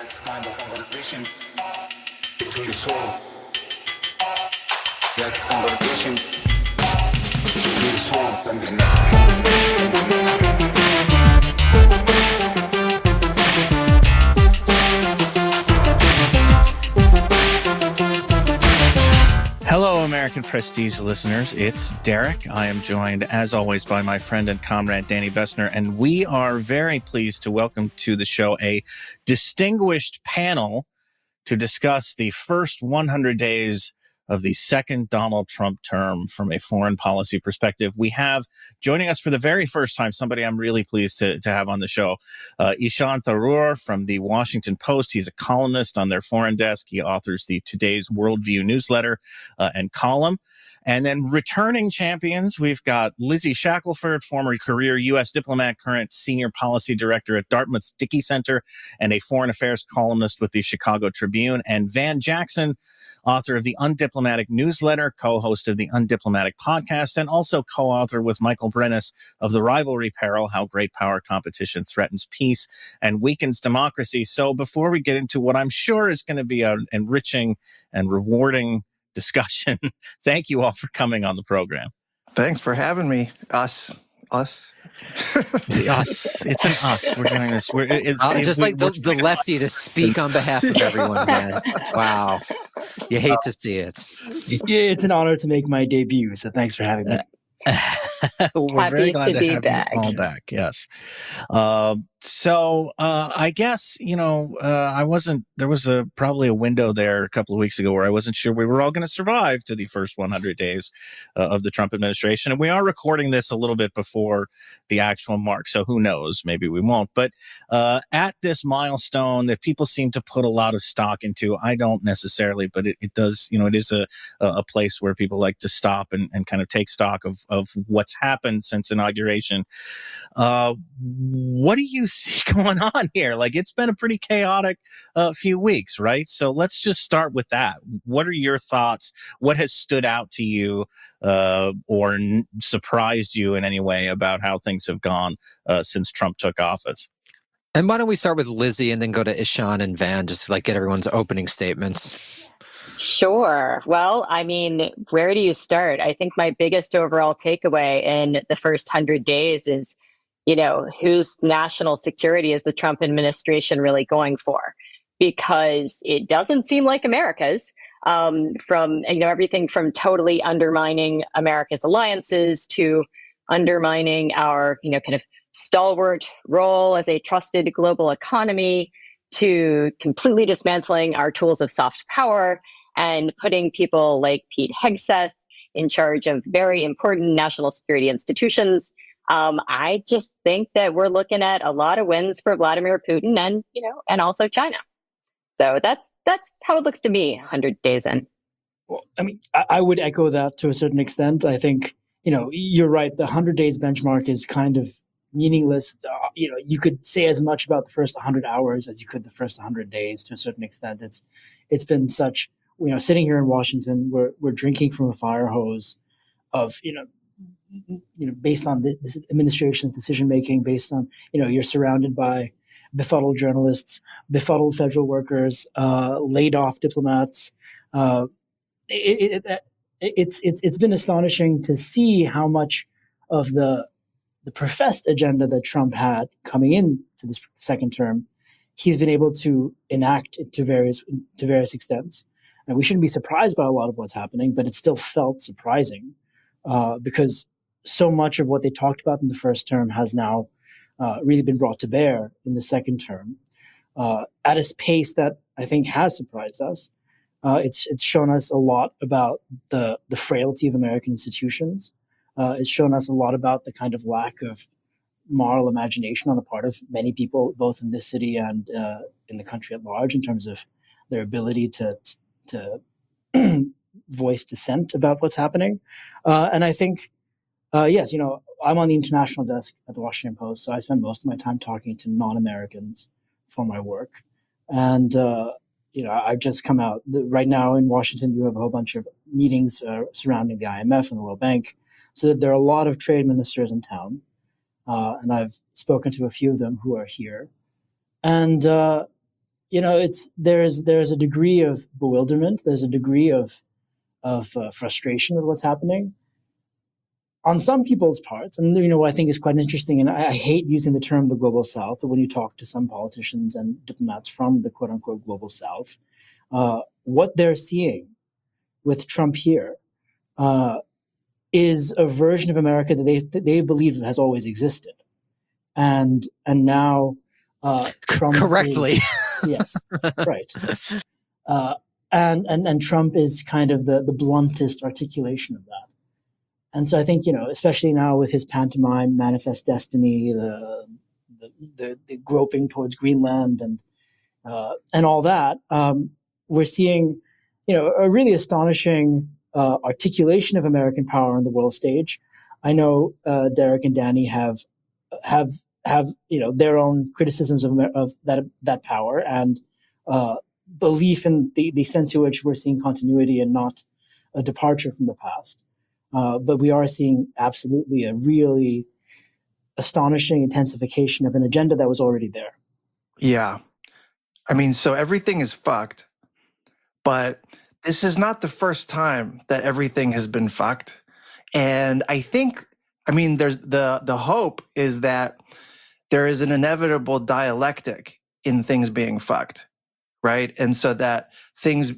That's kind of conversation between the soul. That's conversation between the soul and the mind. Hello, American Prestige listeners. It's Derek. I am joined, as always, by my friend and comrade, Danny Bessner, and we are very pleased to welcome to the show a distinguished panel to discuss the first 100 days of the second Donald Trump term from a foreign policy perspective. We have joining us for the very first time somebody I'm really pleased to have on the show, Ishan Tharoor from the Washington Post. He's a columnist on their foreign desk. He authors the Today's Worldview newsletter and column. And then returning champions, we've got Lizzie Shackelford, former career U.S. diplomat, current senior policy director at Dartmouth's Dickey Center, and a foreign affairs columnist with the Chicago Tribune, and Van Jackson, author of the Undiplomatic newsletter, co-host of the Undiplomatic podcast, and also co-author with Michael Brenes of The Rivalry Peril, How Great Power Competition Threatens Peace and Weakens Democracy. So before we get into what I'm sure is going to be an enriching and rewarding discussion, thank you all for coming on the program. Thanks for having me. Us. Us. It's an us. We're doing this. Just like the lefty to speak on behalf of everyone, man. Wow. You hate to see it. It's an honor to make my debut, so thanks for having me. We're Happy very glad to be have back. You all back. Yes. So I guess, there was probably a window there a couple of weeks ago where I wasn't sure we were all going to survive to the first 100 days of the Trump administration. And we are recording this a little bit before the actual mark. So who knows? Maybe we won't. But at this milestone that people seem to put a lot of stock into, I don't necessarily, but it does, it is a place where people like to stop and kind of take stock of what's happened since inauguration. What do you see going on here? Like, it's been a pretty chaotic few weeks, right? So let's just start with that. What are your thoughts? What has stood out to you or surprised you in any way about how things have gone since Trump took office? And why don't we start with Lizzie and then go to Ishan and Van, just to get everyone's opening statements. Sure. Well, I mean, where do you start? I think my biggest overall takeaway in the first 100 days is, whose national security is the Trump administration really going for? Because it doesn't seem like America's, from, everything from totally undermining America's alliances to undermining our, kind of stalwart role as a trusted global economy to completely dismantling our tools of soft power and putting people like Pete Hegseth in charge of very important national security institutions. I just think that we're looking at a lot of wins for Vladimir Putin and, and also China. So that's how it looks to me 100 days in. Well, I mean, I would echo that to a certain extent. I think, you're right. The 100 days benchmark is kind of meaningless. You could say as much about the first 100 hours as you could the first 100 days to a certain extent. It's been such, sitting here in Washington, we're drinking from a fire hose of, based on this administration's decision making, based on, you're surrounded by befuddled journalists, befuddled federal workers, laid off diplomats. It's been astonishing to see how much of the professed agenda that Trump had coming into this second term, he's been able to enact to various extents. And we shouldn't be surprised by a lot of what's happening, but it still felt surprising because so much of what they talked about in the first term has now really been brought to bear in the second term at a pace that I think has surprised us. It's shown us a lot about the frailty of American institutions. It's shown us a lot about the kind of lack of moral imagination on the part of many people, both in this city and in the country at large, in terms of their ability to voice dissent about what's happening. And I think, yes, I'm on the international desk at the Washington Post, so I spend most of my time talking to non-Americans for my work. And, I've just come out. Right now in Washington, you have a whole bunch of meetings surrounding the IMF and the World Bank. So there are a lot of trade ministers in town. And I've spoken to a few of them who are here. And there's a degree of bewilderment. There's a degree of frustration with what's happening on some people's parts. And what I think is quite interesting, and I hate using the term the global South, but when you talk to some politicians and diplomats from the quote unquote global South, what they're seeing with Trump here is a version of America that they believe has always existed, and now Trump correctly. Yes, right. And Trump is kind of the bluntest articulation of that. And so I think, especially now with his pantomime Manifest Destiny, the groping towards Greenland and all that, we're seeing, a really astonishing articulation of American power on the world stage. I know Derek and Danny have their own criticisms of that power and belief in the sense in which we're seeing continuity and not a departure from the past. But we are seeing absolutely a really astonishing intensification of an agenda that was already there. Yeah. I mean, so everything is fucked, but this is not the first time that everything has been fucked. And there's the hope is that there is an inevitable dialectic in things being fucked, right? And so that things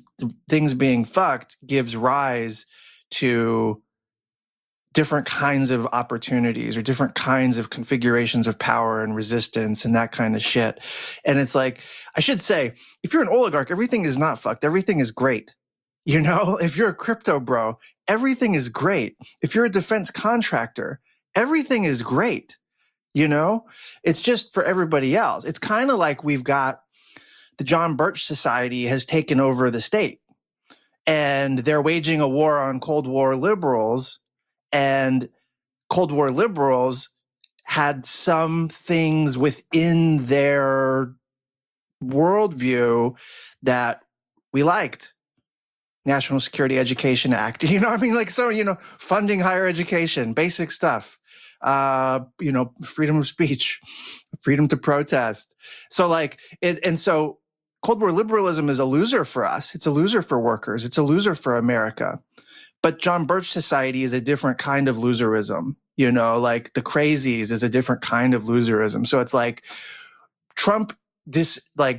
being fucked gives rise to different kinds of opportunities or different kinds of configurations of power and resistance and that kind of shit. And it's like, I should say, if you're an oligarch, everything is not fucked. Everything is great. If you're a crypto bro, everything is great. If you're a defense contractor, everything is great. It's just for everybody else. It's kind of like we've got the John Birch Society has taken over the state and they're waging a war on Cold War liberals. And Cold War liberals had some things within their worldview that we liked. National Security Education Act, funding higher education, basic stuff, freedom of speech, freedom to protest. So so Cold War liberalism is a loser for us. It's a loser for workers. It's a loser for America. But John Birch Society is a different kind of loserism, like the crazies is a different kind of loserism. So it's like Trump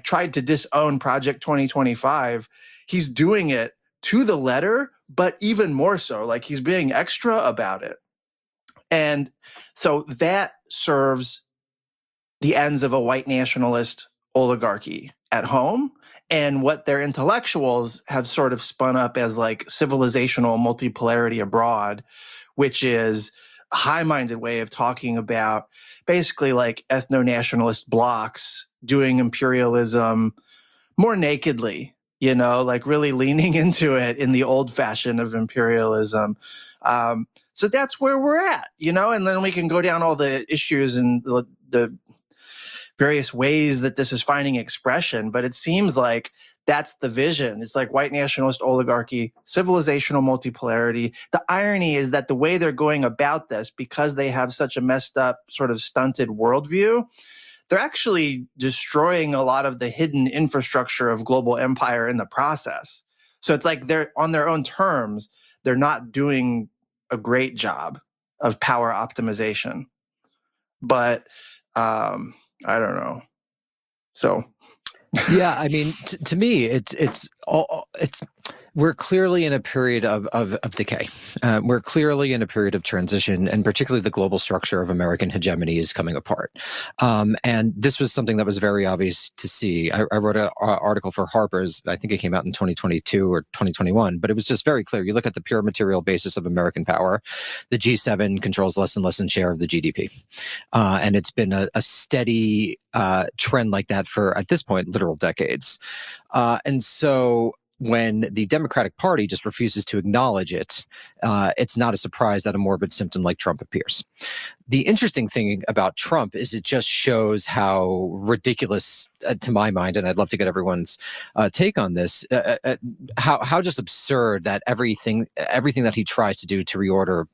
tried to disown Project 2025. He's doing it to the letter, but even more so, like he's being extra about it. And so that serves the ends of a white nationalist oligarchy at home. And what their intellectuals have sort of spun up as like civilizational multipolarity abroad, which is a high-minded way of talking about basically like ethno-nationalist blocks doing imperialism more nakedly, like really leaning into it in the old fashion of imperialism. So that's where we're at, and then we can go down all the issues and the various ways that this is finding expression, but it seems like that's the vision. It's like white nationalist oligarchy, civilizational multipolarity. The irony is that the way they're going about this, because they have such a messed up, sort of stunted worldview, they're actually destroying a lot of the hidden infrastructure of global empire in the process. So it's like they're on their own terms, they're not doing a great job of power optimization. But I don't know. So, yeah, I mean, to me, we're clearly in a period of decay. We're clearly in a period of transition, and particularly the global structure of American hegemony is coming apart. And this was something that was very obvious to see. I wrote an article for Harper's. I think it came out in 2022 or 2021, but it was just very clear. You look at the pure material basis of American power, the G7 controls less and less share of the GDP. And it's been a steady trend like that for, at this point, literal decades. And so when the Democratic Party just refuses to acknowledge it, it's not a surprise that a morbid symptom like Trump appears. The interesting thing about Trump is it just shows how ridiculous, to my mind, and I'd love to get everyone's take on this, how just absurd that everything that he tries to do to reorder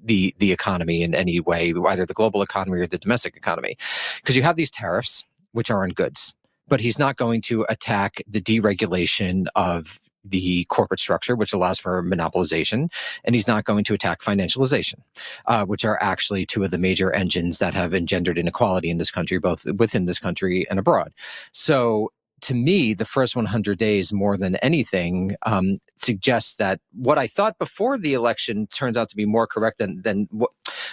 the economy in any way, either the global economy or the domestic economy. Because you have these tariffs, which are on goods. but he's not going to attack the deregulation of the corporate structure, which allows for monopolization, and he's not going to attack financialization, which are actually two of the major engines that have engendered inequality in this country, both within this country and abroad. So to me, the first 100 days, more than anything, suggests that what I thought before the election turns out to be more correct than what.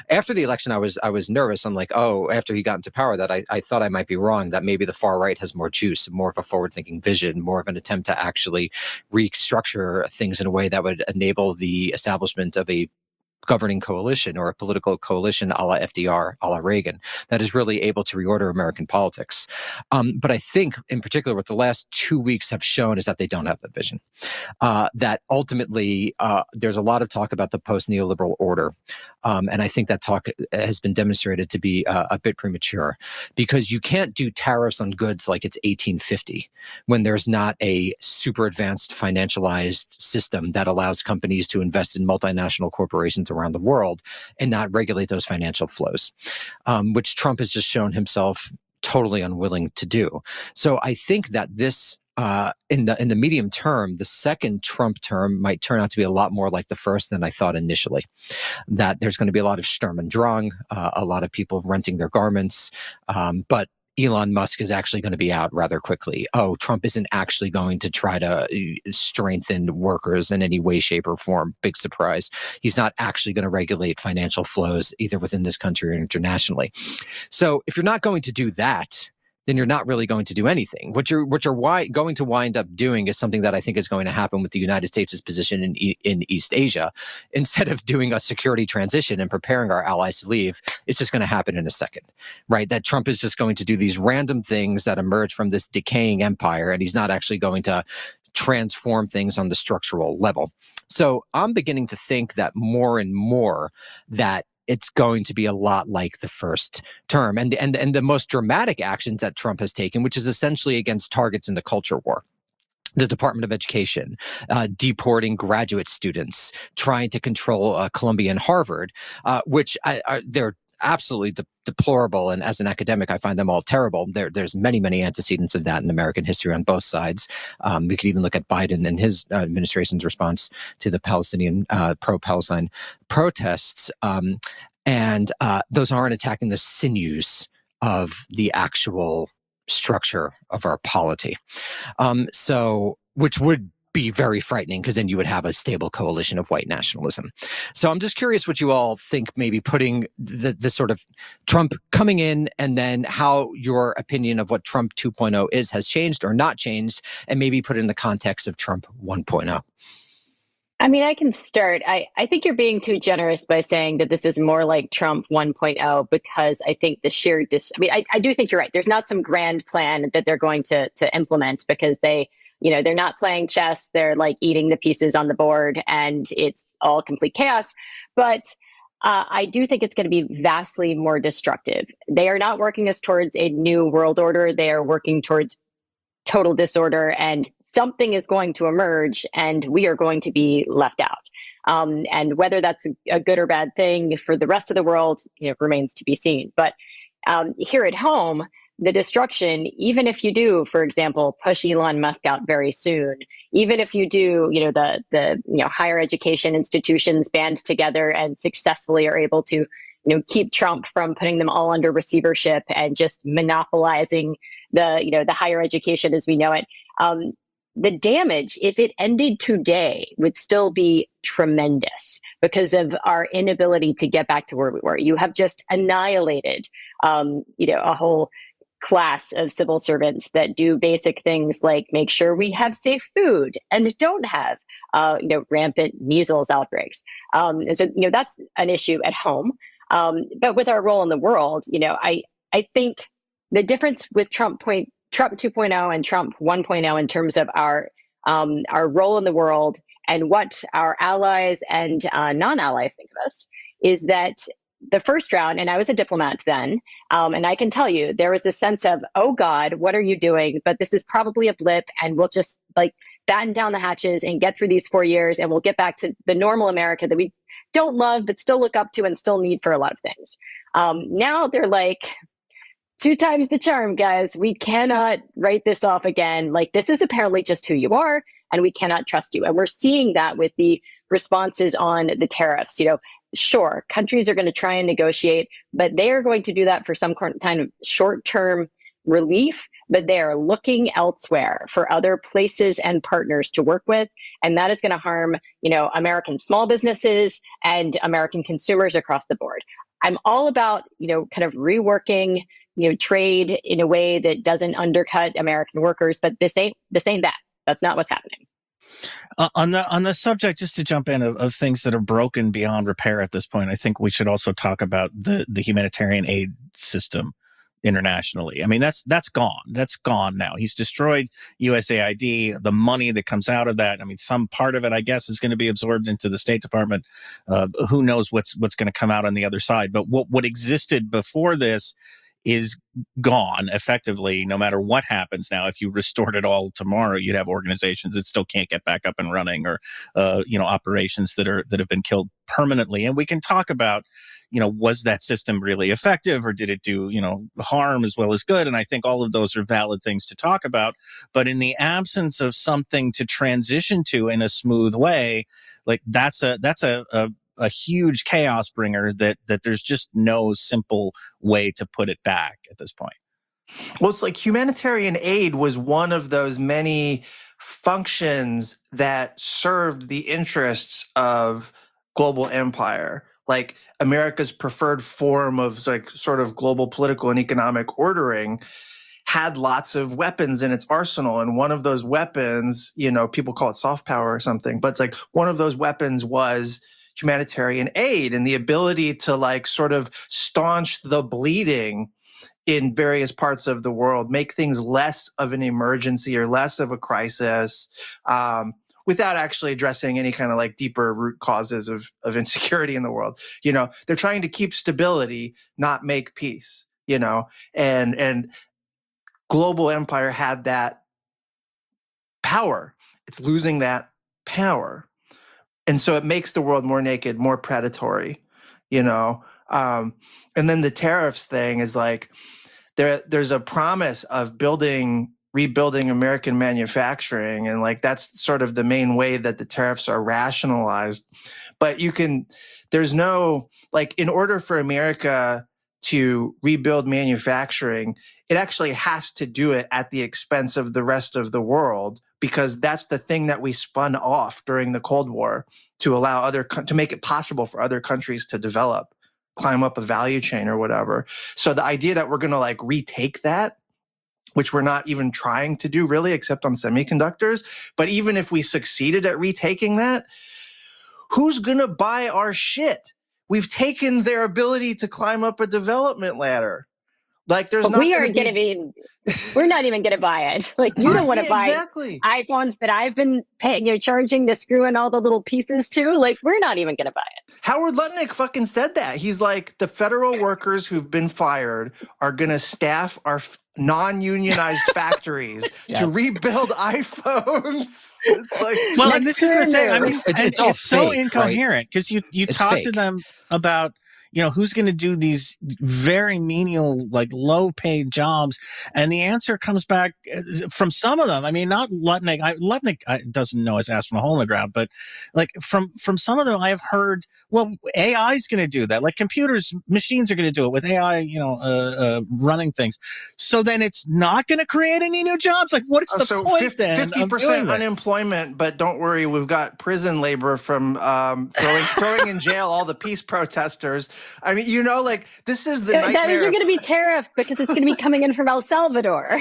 After the election, I was nervous. I'm like, oh, after he got into power, that I thought I might be wrong, that maybe the far right has more juice, more of a forward-thinking vision, more of an attempt to actually restructure things in a way that would enable the establishment of a governing coalition or a political coalition a la FDR, a la Reagan, that is really able to reorder American politics. But I think, in particular, what the last 2 weeks have shown is that they don't have that vision. That ultimately, there's a lot of talk about the post-neoliberal order. And I think that talk has been demonstrated to be a bit premature, because you can't do tariffs on goods like it's 1850 when there's not a super advanced financialized system that allows companies to invest in multinational corporations around the world and not regulate those financial flows, which Trump has just shown himself totally unwilling to do. So I think that this, in the medium term, the second Trump term might turn out to be a lot more like the first than I thought initially. That there's going to be a lot of Sturm und Drang, a lot of people renting their garments, but Elon Musk is actually going to be out rather quickly. Oh, Trump isn't actually going to try to strengthen workers in any way, shape, or form. Big surprise. He's not actually going to regulate financial flows either within this country or internationally. So if you're not going to do that, then you're not really going to do anything. What you're going to wind up doing is something that I think is going to happen with the United States' position in East Asia. Instead of doing a security transition and preparing our allies to leave, it's just going to happen in a second, right? That Trump is just going to do these random things that emerge from this decaying empire, and he's not actually going to transform things on the structural level. So I'm beginning to think that more and more that it's going to be a lot like the first term. And the most dramatic actions that Trump has taken, which is essentially against targets in the culture war. The Department of Education, deporting graduate students, trying to control Columbia and Harvard, which they're absolutely deplorable. And as an academic, I find them all terrible. There's many, many antecedents of that in American history on both sides. We could even look at Biden and his administration's response to the Palestinian pro-Palestine protests. And those aren't attacking the sinews of the actual structure of our polity. So, which would be very frightening, because then you would have a stable coalition of white nationalism. So I'm just curious what you all think, maybe putting the sort of Trump coming in, and then how your opinion of what Trump 2.0 is has changed or not changed, and maybe put it in the context of Trump 1.0. I mean, I can start. I think you're being too generous by saying that this is more like Trump 1.0, because I think the sheer I do think you're right. There's not some grand plan that they're going to implement, because they're not playing chess. They're like eating the pieces on the board, and it's all complete chaos. But I do think it's going to be vastly more destructive. They are not working us towards a new world order. They are working towards total disorder, and something is going to emerge, and we are going to be left out. And whether that's a good or bad thing for the rest of the world, remains to be seen. But here at home, the destruction, even if you do, for example, push Elon Musk out very soon, even if you do, the higher education institutions band together and successfully are able to, keep Trump from putting them all under receivership and just monopolizing the higher education as we know it. The damage, if it ended today, would still be tremendous because of our inability to get back to where we were. You have just annihilated, a whole class of civil servants that do basic things like make sure we have safe food and don't have, rampant measles outbreaks. And so, that's an issue at home. But with our role in the world, I think the difference with Trump 2.0 and Trump 1.0 in terms of our role in the world and what our allies and non-allies think of us is that the first round, and I was a diplomat then, and I can tell you there was this sense of, oh God, what are you doing? But this is probably a blip, and we'll just batten down the hatches and get through these 4 years, and we'll get back to the normal America that we don't love, but still look up to and still need for a lot of things. Now they're like, two times the charm, guys. We cannot write this off again. Like, this is apparently just who you are, and we cannot trust you. And we're seeing that with the responses on the tariffs. Sure, countries are going to try and negotiate, but they are going to do that for some kind of short-term relief, but they are looking elsewhere for other places and partners to work with. And that is going to harm, American small businesses and American consumers across the board. I'm all about, kind of reworking, trade in a way that doesn't undercut American workers, but this ain't that. That's not what's happening. On the subject, just to jump in of things that are broken beyond repair at this point, I think we should also talk about the humanitarian aid system internationally. I mean, that's gone. That's gone now. He's destroyed USAID. The money that comes out of that, I mean, some part of it, I guess, is going to be absorbed into the State Department. Who knows what's going to come out on the other side? But what existed before this is gone effectively, no matter what happens now. If you restored it all tomorrow, you'd have organizations that still can't get back up and running, or operations that have been killed permanently. And we can talk about, was that system really effective, or did it do harm as well as good? And I think all of those are valid things to talk about. But in the absence of something to transition to in a smooth way, like that's a huge chaos bringer that there's just no simple way to put it back at this point. Well, it's like humanitarian aid was one of those many functions that served the interests of global empire, like America's preferred form of like sort of global political and economic ordering had lots of weapons in its arsenal. And one of those weapons, people call it soft power or something, but it's like one of those weapons was humanitarian aid and the ability to like sort of staunch the bleeding in various parts of the world, make things less of an emergency or less of a crisis, without actually addressing any kind of like deeper root causes of insecurity in the world. They're trying to keep stability, not make peace, and global empire had that power. It's losing that power. And so it makes the world more naked, more predatory, and then the tariffs thing is like, there's a promise of rebuilding American manufacturing. And like, that's sort of the main way that the tariffs are rationalized. But there's no, like, in order for America to rebuild manufacturing, it actually has to do it at the expense of the rest of the world, because that's the thing that we spun off during the Cold War to allow to make it possible for other countries to develop, climb up a value chain or whatever. So the idea that we're going to like retake that, which we're not even trying to do really, except on semiconductors, but even if we succeeded at retaking that, who's going to buy our shit? We've taken their ability to climb up a development ladder. Like, there's not. We're not even going to buy it. Like, you don't want to buy iPhones that I've been paying, charging to screw in all the little pieces to. Like, we're not even going to buy it. Howard Lutnick fucking said that. He's like, the federal workers who've been fired are going to staff our non-unionized factories to rebuild iPhones. It's like, well, and this is the thing. I mean, it's so fake, incoherent, because you talk to them about, who's going to do these very menial, like low-paid jobs, and the answer comes back from some of them. I mean, not Lutnick. Lutnick doesn't know his ass from a hole in the ground, but like from some of them, I have heard, well, AI is going to do that. Like machines are going to do it with AI, running things. So then it's not going to create any new jobs. Like, what is the point then? 50% unemployment, but don't worry, we've got prison labor from throwing in jail all the peace protesters. I mean, like, this is the nightmare. That is, you're going to be tariffed because it's going to be coming in from El Salvador.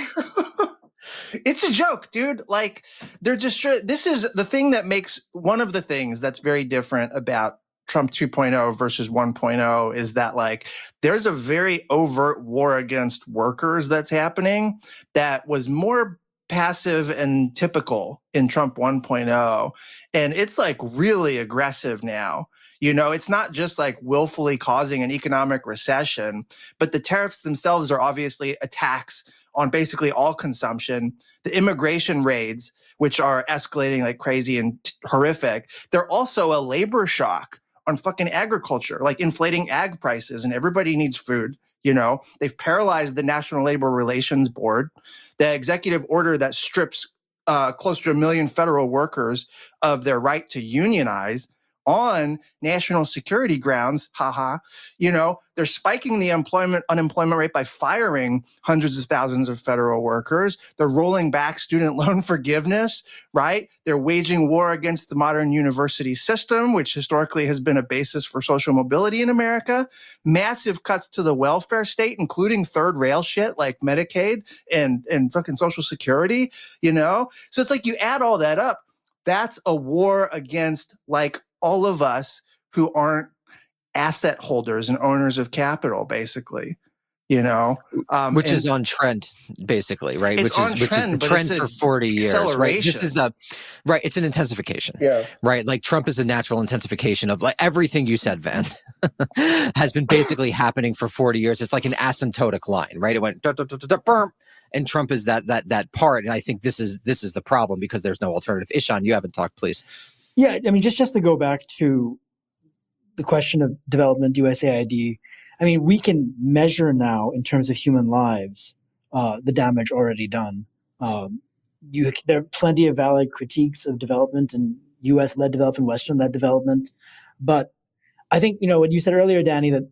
It's a joke, dude. Like, they're just this is the thing that makes one of the things that's very different about Trump 2.0 versus 1.0 is that, like, there's a very overt war against workers that's happening that was more passive and typical in Trump 1.0. And it's like really aggressive now. It's not just like willfully causing an economic recession, but the tariffs themselves are obviously attacks on basically all consumption. The immigration raids, which are escalating like crazy and horrific, they're also a labor shock on fucking agriculture, like inflating ag prices, and everybody needs food. They've paralyzed the National Labor Relations Board, the executive order that strips close to 1 million federal workers of their right to unionize on national security grounds. They're spiking the unemployment rate by firing hundreds of thousands of federal workers. They're rolling back student loan forgiveness, right? They're waging war against the modern university system, which historically has been a basis for social mobility in America. Massive cuts to the welfare state, including third rail shit like Medicaid and fucking Social Security, So it's like you add all that up, that's a war against like all of us who aren't asset holders and owners of capital, basically, which is on trend, basically, right? Which is the trend for 40 years, right? This is it's an intensification, right? Like Trump is a natural intensification of like everything you said, Van, has been basically happening for 40 years. It's like an asymptotic line, right? It went and Trump is that part, and I think this is the problem because there's no alternative. Ishan, you haven't talked, please. Yeah, I mean, just to go back to the question of development, USAID, I mean, we can measure now in terms of human lives the damage already done. There are plenty of valid critiques of development and U.S.-led development, Western-led development. But I think, what you said earlier, Danny, that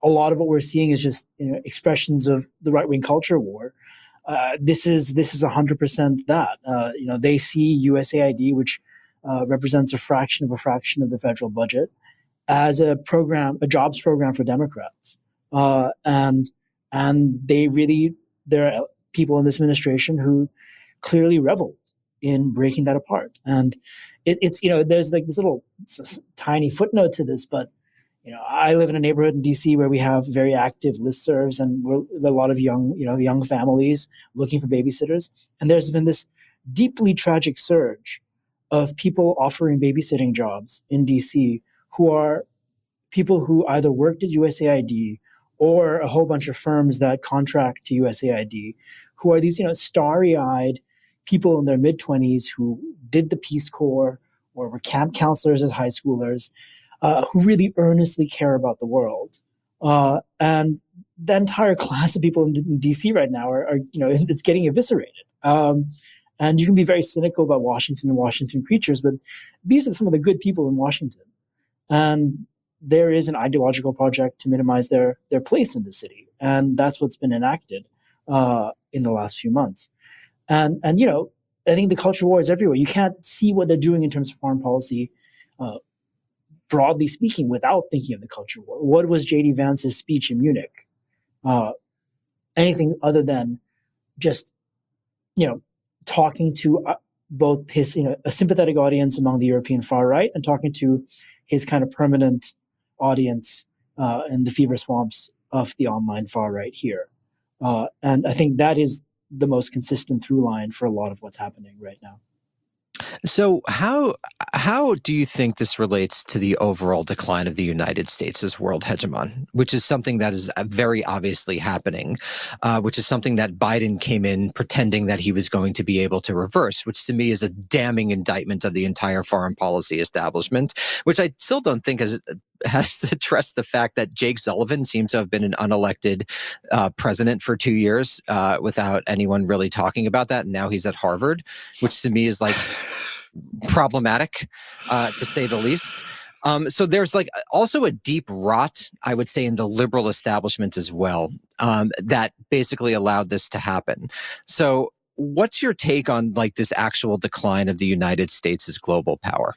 a lot of what we're seeing is just expressions of the right-wing culture war. This is 100% that. They see USAID, which represents a fraction of the federal budget, as a jobs program for Democrats. And there are people in this administration who clearly reveled in breaking that apart. And it's there's like this little tiny footnote to this, but I live in a neighborhood in DC where we have very active listservs and a lot of young families looking for babysitters. And there's been this deeply tragic surge of people offering babysitting jobs in DC who are people who either worked at USAID or a whole bunch of firms that contract to USAID, who are these, starry-eyed people in their mid-20s who did the Peace Corps or were camp counselors as high schoolers, who really earnestly care about the world. And the entire class of people in DC right now are it's getting eviscerated. And you can be very cynical about Washington and Washington creatures, but these are some of the good people in Washington. And there is an ideological project to minimize their place in the city. And that's what's been enacted in the last few months. And I think the culture war is everywhere. You can't see what they're doing in terms of foreign policy, broadly speaking, without thinking of the culture war. What was J.D. Vance's speech in Munich? Anything other than just, talking to both his, a sympathetic audience among the European far right and talking to his kind of permanent audience in the fever swamps of the online far right here. And I think that is the most consistent through line for a lot of what's happening right now. So how do you think this relates to the overall decline of the United States as world hegemon, which is something that is very obviously happening, which is something that Biden came in pretending that he was going to be able to reverse, which to me is a damning indictment of the entire foreign policy establishment, which I still don't think has addressed the fact that Jake Sullivan seems to have been an unelected president for 2 years without anyone really talking about that. And now he's at Harvard, which to me is like problematic, to say the least. So there's like also a deep rot, I would say, in the liberal establishment as well, that basically allowed this to happen. So what's your take on like this actual decline of the United States as global power?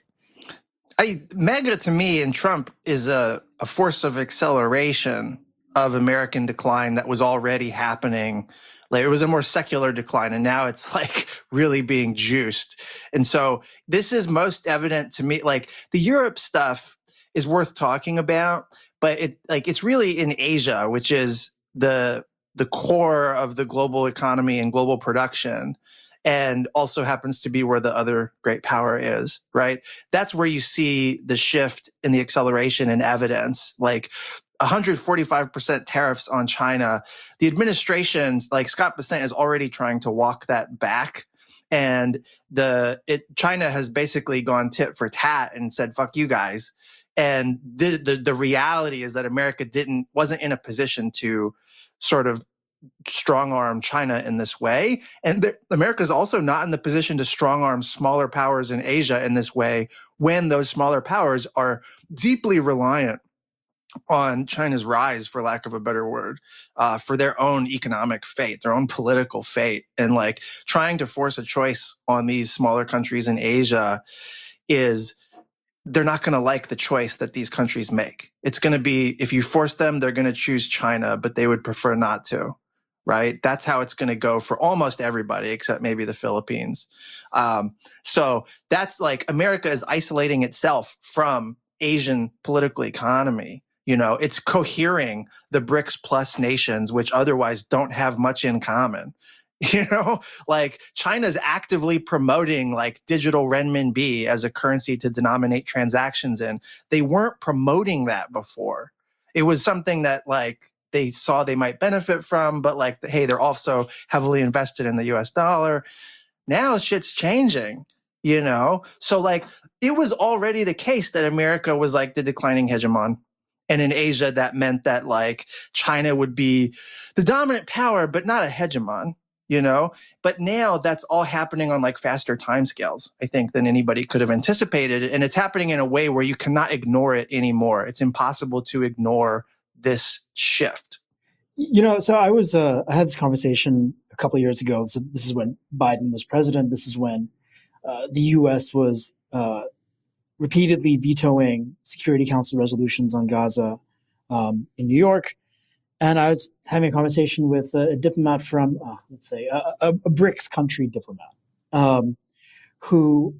MAGA to me and Trump is a force of acceleration of American decline that was already happening. Like it was a more secular decline, and now it's like really being juiced. And so this is most evident to me. Like the Europe stuff is worth talking about, but it's really in Asia, which is the core of the global economy and global production, and also happens to be where the other great power is, right? That's where you see the shift in the acceleration and evidence, like 145% tariffs on China. The administration, like Scott Bessent, is already trying to walk that back. And China has basically gone tit for tat and said, fuck you guys. And the reality is that America wasn't in a position to sort of strong arm China in this way. And America is also not in the position to strong arm smaller powers in Asia in this way when those smaller powers are deeply reliant on China's rise, for lack of a better word, for their own economic fate, their own political fate. And like trying to force a choice on these smaller countries in Asia they're not going to like the choice that these countries make. It's going to be, if you force them, they're going to choose China, but they would prefer not to, right? That's how it's going to go for almost everybody, except maybe the Philippines. So that's like America is isolating itself from Asian political economy. You know, it's cohering the BRICS plus nations, which otherwise don't have much in common. You know, like China's actively promoting like digital renminbi as a currency to denominate transactions in. They weren't promoting that before. It was something that like they saw they might benefit from, but like, hey, they're also heavily invested in the US dollar. Now shit's changing, you know? So like it was already the case that America was like the declining hegemon. And in Asia, that meant that like China would be the dominant power, but not a hegemon. You know, but now that's all happening on like faster timescales, I think, than anybody could have anticipated. And it's happening in a way where you cannot ignore it anymore. It's impossible to ignore this shift. You know, so I had this conversation a couple of years ago. So this is when Biden was president. This is when the U.S. was repeatedly vetoing Security Council resolutions on Gaza in New York. And I was having a conversation with a diplomat from, let's say, a BRICS country diplomat, who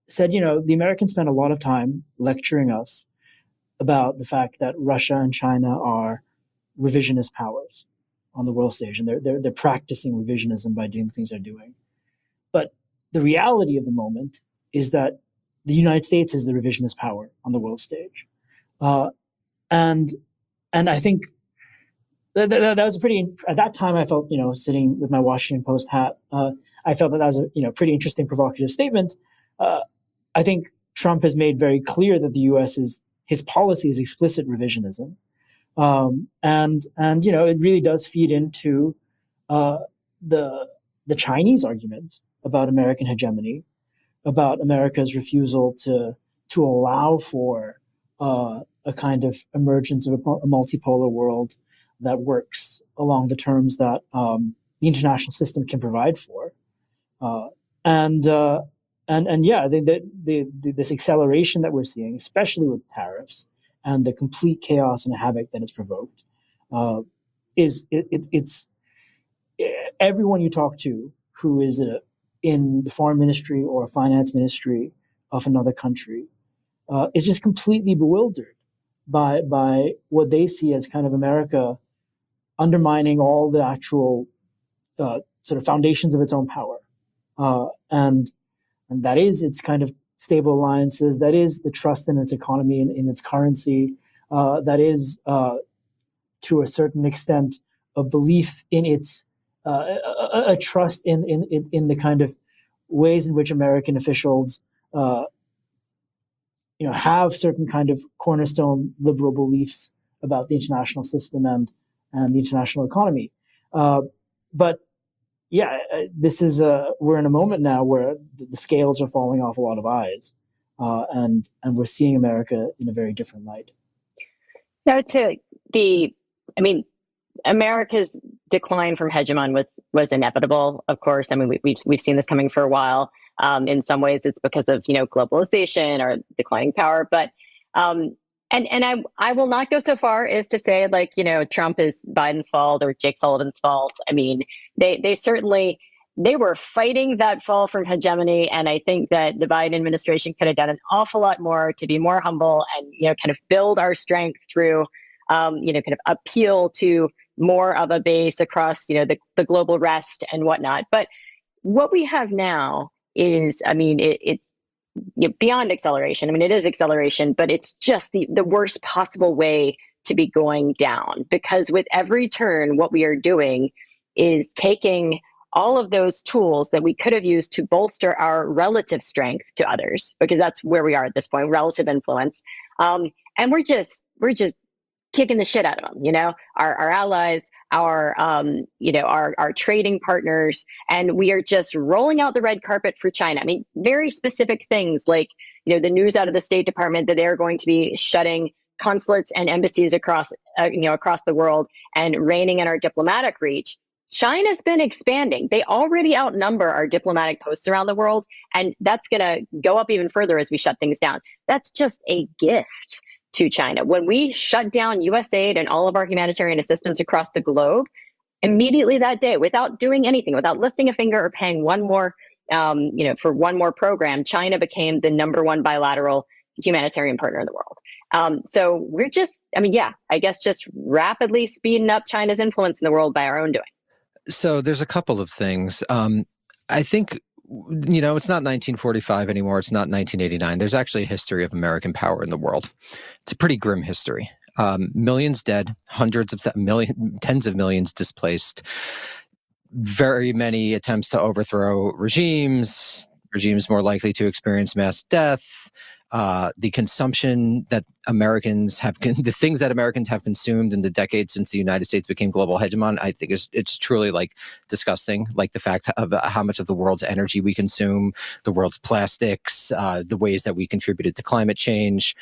said, you know, the Americans spent a lot of time lecturing us about the fact that Russia and China are revisionist powers on the world stage, and they're practicing revisionism by doing the things they're doing. But the reality of the moment is that the United States is the revisionist power on the world stage, and I think that was a pretty. At that time, I felt, you know, sitting with my Washington Post hat, I felt that was a, you know, pretty interesting, provocative statement. I think Trump has made very clear that the U.S. his policy is explicit revisionism, and you know, it really does feed into the Chinese argument about American hegemony, about America's refusal to allow for a kind of emergence of a multipolar world that works along the terms that the international system can provide for, and yeah, I think that this acceleration that we're seeing, especially with tariffs and the complete chaos and havoc that it's provoked, it's everyone you talk to who is in the foreign ministry or finance ministry of another country is just completely bewildered by what they see as kind of America undermining all the actual sort of foundations of its own power, and that is its kind of stable alliances, that is the trust in its economy and in its currency, that is to a certain extent a belief in its a trust in the kind of ways in which American officials you know, have certain kind of cornerstone liberal beliefs about the international system and the international economy. But yeah, this is we're in a moment now where the scales are falling off a lot of eyes, and we're seeing America in a very different light. Now, America's decline from hegemon was inevitable, of course. I mean, we've seen this coming for a while. In some ways, it's because of, you know, globalization or declining power, but and I will not go so far as to say, like, you know, Trump is Biden's fault or Jake Sullivan's fault. I mean, they certainly, they were fighting that fall from hegemony, and I think that the Biden administration could have done an awful lot more to be more humble and, you know, kind of build our strength through, you know, kind of appeal to more of a base across, you know, the global rest and whatnot. But what we have now is, I mean, it's you know, beyond acceleration. I mean, it is acceleration, but it's just the worst possible way to be going down, because with every turn, what we are doing is taking all of those tools that we could have used to bolster our relative strength to others, because that's where we are at this point, relative influence. And we're just kicking the shit out of them, our allies, our trading partners, and we are just rolling out the red carpet for China. I mean, very specific things like, the news out of the State Department that they're going to be shutting consulates and embassies across the world and reining in our diplomatic reach. China's been expanding. They already outnumber our diplomatic posts around the world, and that's going to go up even further as we shut things down. That's just a gift to China. When we shut down U.S. aid and all of our humanitarian assistance across the globe, immediately that day, without doing anything, without lifting a finger or paying one more, for one more program, China became the number one bilateral humanitarian partner in the world. So we're just rapidly speeding up China's influence in the world by our own doing. So there's a couple of things. I think, it's not 1945 anymore. It's not 1989. There's actually a history of American power in the world. It's a pretty grim history. Millions dead, tens of millions displaced, very many attempts to overthrow regimes more likely to experience mass death. The consumption that Americans have, the things that Americans have consumed in the decades since the United States became global hegemon, I think it's truly disgusting. Like the fact of how much of the world's energy we consume, the world's plastics, the ways that we contributed to climate change.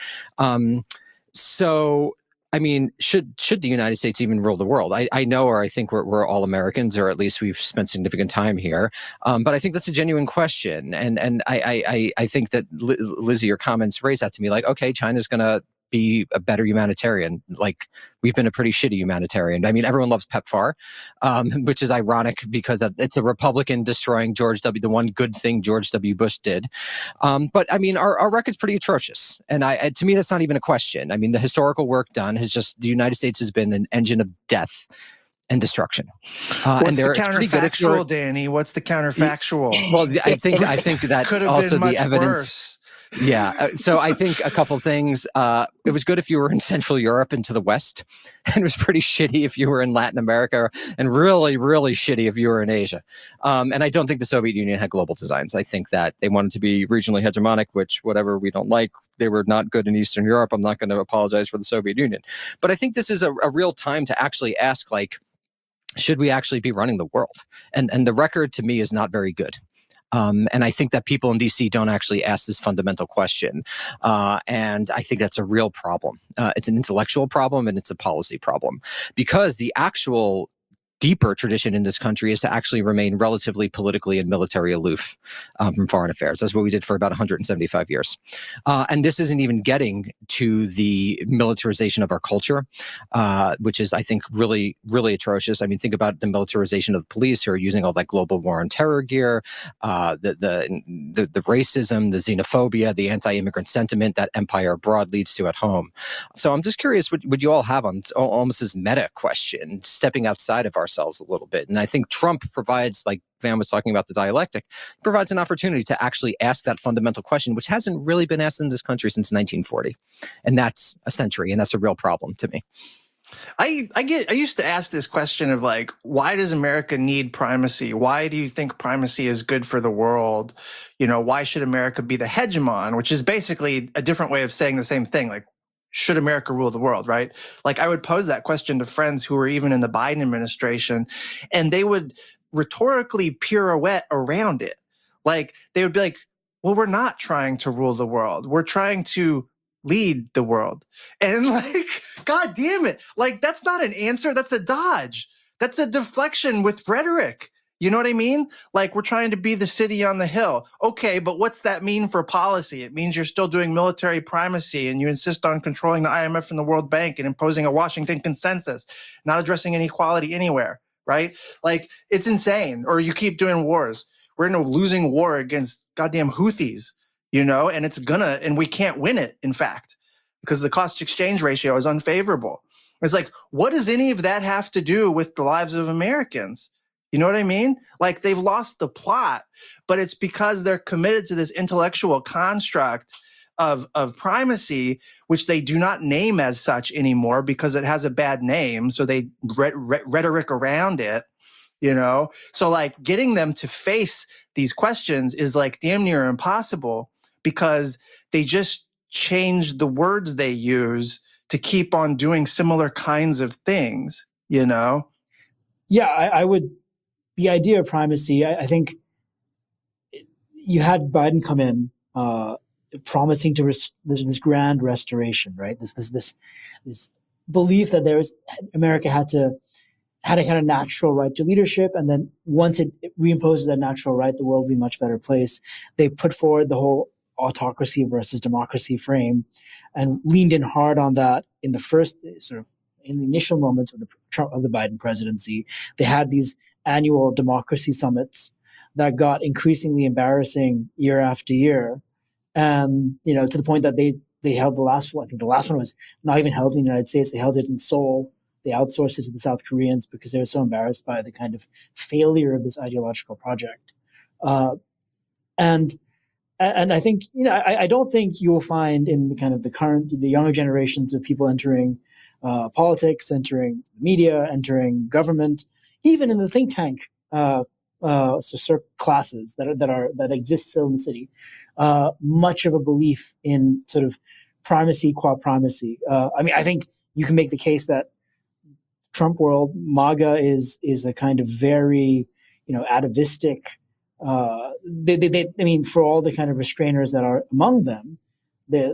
So, I mean, should the United States even rule the world? I know, or I think we're all Americans, or at least we've spent significant time here. But I think that's a genuine question. And I think that, Lizzie, your comments raised that to me, okay, China's going to be a better humanitarian. We've been a pretty shitty humanitarian. I mean, everyone loves PEPFAR, which is ironic because it's a Republican destroying the one good thing George W. Bush did. But I mean, our record's pretty atrocious. And to me, that's not even a question. I mean, the historical work done the United States has been an engine of death and destruction. What's the counterfactual, Danny? What's the counterfactual? Well, I think that could have also been much the evidence. Worse. Yeah. So I think a couple things. It was good if you were in Central Europe and to the West, and it was pretty shitty if you were in Latin America, and really, really shitty if you were in Asia. And I don't think the Soviet Union had global designs. I think that they wanted to be regionally hegemonic, which, whatever we don't like, they were not good in Eastern Europe. I'm not going to apologize for the Soviet Union. But I think this is a real time to actually ask, should we actually be running the world? And the record to me is not very good. And I think that people in DC don't actually ask this fundamental question. And I think that's a real problem. It's an intellectual problem and it's a policy problem, because the actual deeper tradition in this country is to actually remain relatively politically and military aloof from foreign affairs. That's what we did for about 175 years. And this isn't even getting to the militarization of our culture, which is, I think, really, really atrocious. I mean, think about the militarization of the police who are using all that global war on terror gear, the racism, the xenophobia, the anti-immigrant sentiment that empire abroad leads to at home. So I'm just curious what you all have on almost this meta question, stepping outside of ourselves a little bit. And I think Trump provides, like Van was talking about the dialectic, provides an opportunity to actually ask that fundamental question, which hasn't really been asked in this country since 1940. And that's a century, and that's a real problem to me. I used to ask this question of why does America need primacy? Why do you think primacy is good for the world? Why should America be the hegemon, which is basically a different way of saying the same thing. Should America rule the world, right? I would pose that question to friends who were even in the Biden administration, and they would rhetorically pirouette around it. They would be like, well, we're not trying to rule the world. We're trying to lead the world. And God damn it. That's not an answer. That's a dodge. That's a deflection with rhetoric. You know what I mean? We're trying to be the city on the hill. Okay, but what's that mean for policy? It means you're still doing military primacy and you insist on controlling the IMF and the World Bank and imposing a Washington consensus, not addressing inequality anywhere, right? It's insane. Or you keep doing wars. We're in a losing war against goddamn Houthis, and we can't win it, in fact, because the cost exchange ratio is unfavorable. It's what does any of that have to do with the lives of Americans? You know what I mean? They've lost the plot, but it's because they're committed to this intellectual construct of primacy, which they do not name as such anymore because it has a bad name. So they rhetoric around it, So like getting them to face these questions is like damn near impossible because they just change the words they use to keep on doing similar kinds of things, Yeah, I would. The idea of primacy, I think you had Biden come in promising to this grand restoration, right? This belief that America had a kind of natural right to leadership, and then once it reimposes that natural right, the world will be a much better place. They put forward the whole autocracy versus democracy frame, and leaned in hard on that in the initial moments of the Biden presidency. They had these annual democracy summits that got increasingly embarrassing year after year, and to the point that they held the last one. I think the last one was not even held in the United States. They held it in Seoul. They outsourced it to the South Koreans because they were so embarrassed by the kind of failure of this ideological project. And I think I don't think you will find in the younger generations of people entering politics, entering media, entering government, even in the think tank classes that exist still in the city, much of a belief in sort of primacy qua primacy. I think you can make the case that Trump world, MAGA is a kind of very atavistic. For all the kind of restrainers that are among them, they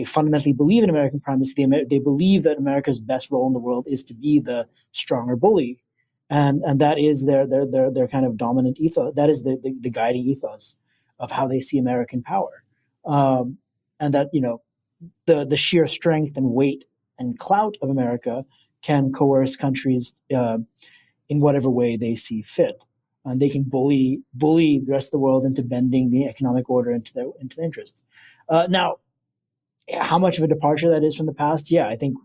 fundamentally believe in American primacy. They believe that America's best role in the world is to be the stronger bully, and that is their kind of dominant ethos. That is the guiding ethos of how they see American power, and that the sheer strength and weight and clout of America can coerce countries in whatever way they see fit. And they can bully the rest of the world into bending the economic order into their interests. Now, how much of a departure that is from the past? Yeah, I think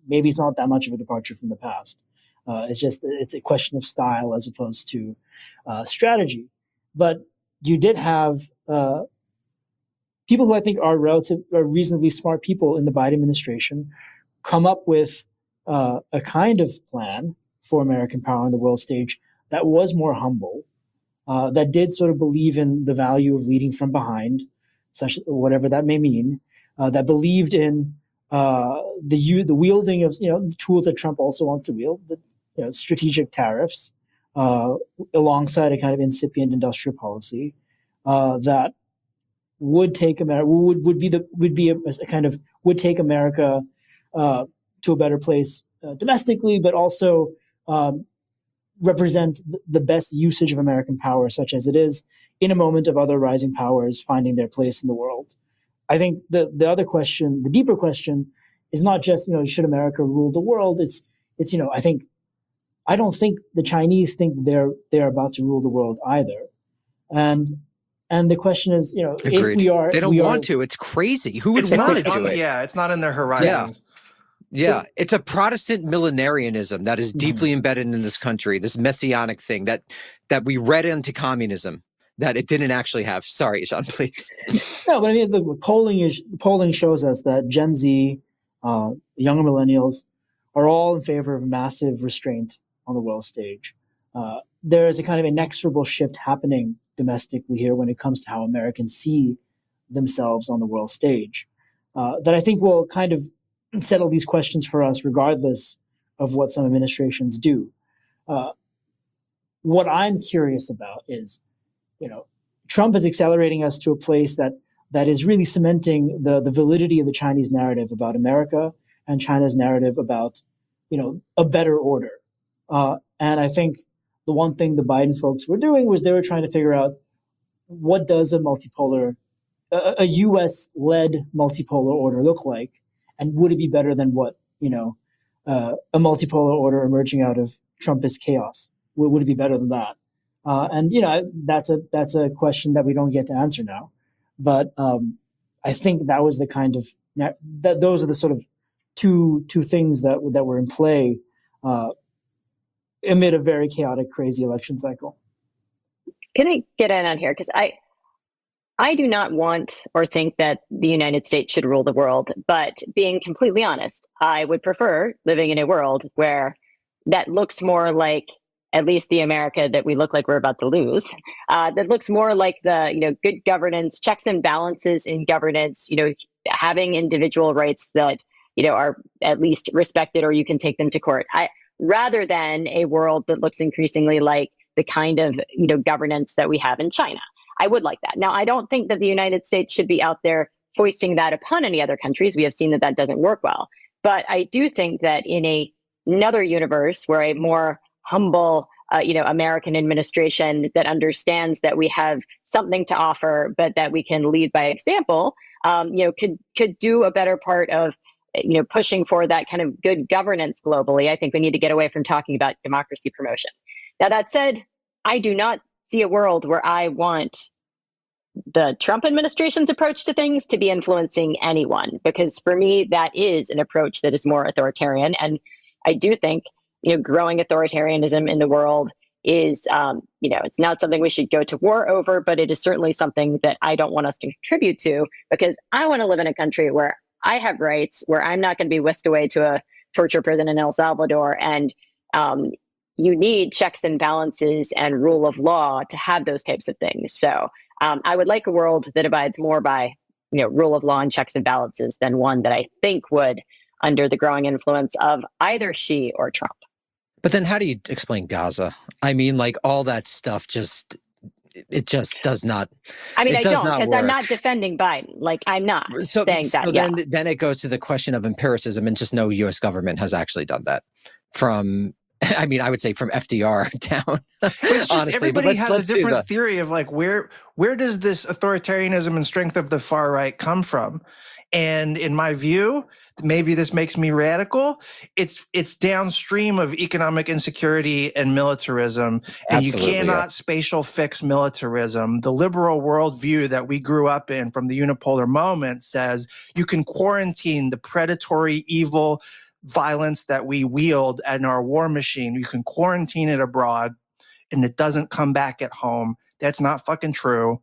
maybe it's not that much of a departure from the past. It's a question of style as opposed to strategy. But you did have people who I think are reasonably smart people in the Biden administration come up with a kind of plan for American power on the world stage that was more humble, that did sort of believe in the value of leading from behind, whatever that may mean, that believed in the wielding of the tools that Trump also wants to wield, strategic tariffs, alongside a kind of incipient industrial policy that would take America would take America to a better place domestically, but also represent the best usage of American power, such as it is, in a moment of other rising powers finding their place in the world. I think the other question, the deeper question, is not just should America rule the world. It's I don't think the Chinese think they're about to rule the world either, and the question is Agreed. If we are they don't want to. It's crazy. Who would want to do it? Yeah, it's not in their horizons. Yeah, it's a Protestant millenarianism that is deeply embedded in this country, this messianic thing that we read into communism that it didn't actually have. Sorry, Sean, please. No, but I mean, the polling shows us that Gen Z, younger millennials, are all in favor of massive restraint on the world stage. There is a kind of inexorable shift happening domestically here when it comes to how Americans see themselves on the world stage, that I think will kind of settle these questions for us, regardless of what some administrations do. What I'm curious about is, Trump is accelerating us to a place that is really cementing the validity of the Chinese narrative about America and China's narrative about, a better order. And I think the one thing the Biden folks were doing was they were trying to figure out what does a U.S.-led multipolar order look like, and would it be better than what a multipolar order emerging out of Trumpist chaos? Would it be better than that? And that's a question that we don't get to answer now. But I think that was the kind of those are the sort of two things that were in play amid a very chaotic, crazy election cycle. Can I get in on here? Because I do not want or think that the United States should rule the world, but being completely honest, I would prefer living in a world where that looks more like at least the America that we look like we're about to lose, that looks more like the, good governance, checks and balances in governance, having individual rights that, are at least respected or you can take them to court. Rather than a world that looks increasingly like the kind of, governance that we have in China. I would like that. Now, I don't think that the United States should be out there foisting that upon any other countries. We have seen that doesn't work well. But I do think that in another universe where a more humble, American administration that understands that we have something to offer, but that we can lead by example, could do a better part of, pushing for that kind of good governance globally. I think we need to get away from talking about democracy promotion. Now, that said, I do not see a world where I want the Trump administration's approach to things to be influencing anyone, because for me, that is an approach that is more authoritarian. And I do think, growing authoritarianism in the world is, it's not something we should go to war over, but it is certainly something that I don't want us to contribute to, because I want to live in a country where I have rights, where I'm not going to be whisked away to a torture prison in El Salvador. And you need checks and balances and rule of law to have those types of things. So I would like a world that abides more by, rule of law and checks and balances than one that I think would, under the growing influence of either Xi or Trump. But then how do you explain Gaza? I mean, like, all that stuff just does not. I mean, I don't, because I'm not defending Biden. Like, I'm not saying that. So then it goes to the question of empiricism, and just no U.S. government has actually done that. I would say from FDR down. It's just honestly, everybody has a different theory of like where does this authoritarianism and strength of the far right come from? And in my view, maybe this makes me radical. It's downstream of economic insecurity and militarism, and Absolutely, you cannot spatial fix militarism. The liberal worldview that we grew up in from the unipolar moment says you can quarantine the predatory, evil violence that we wield in our war machine. You can quarantine it abroad and it doesn't come back at home. That's not fucking true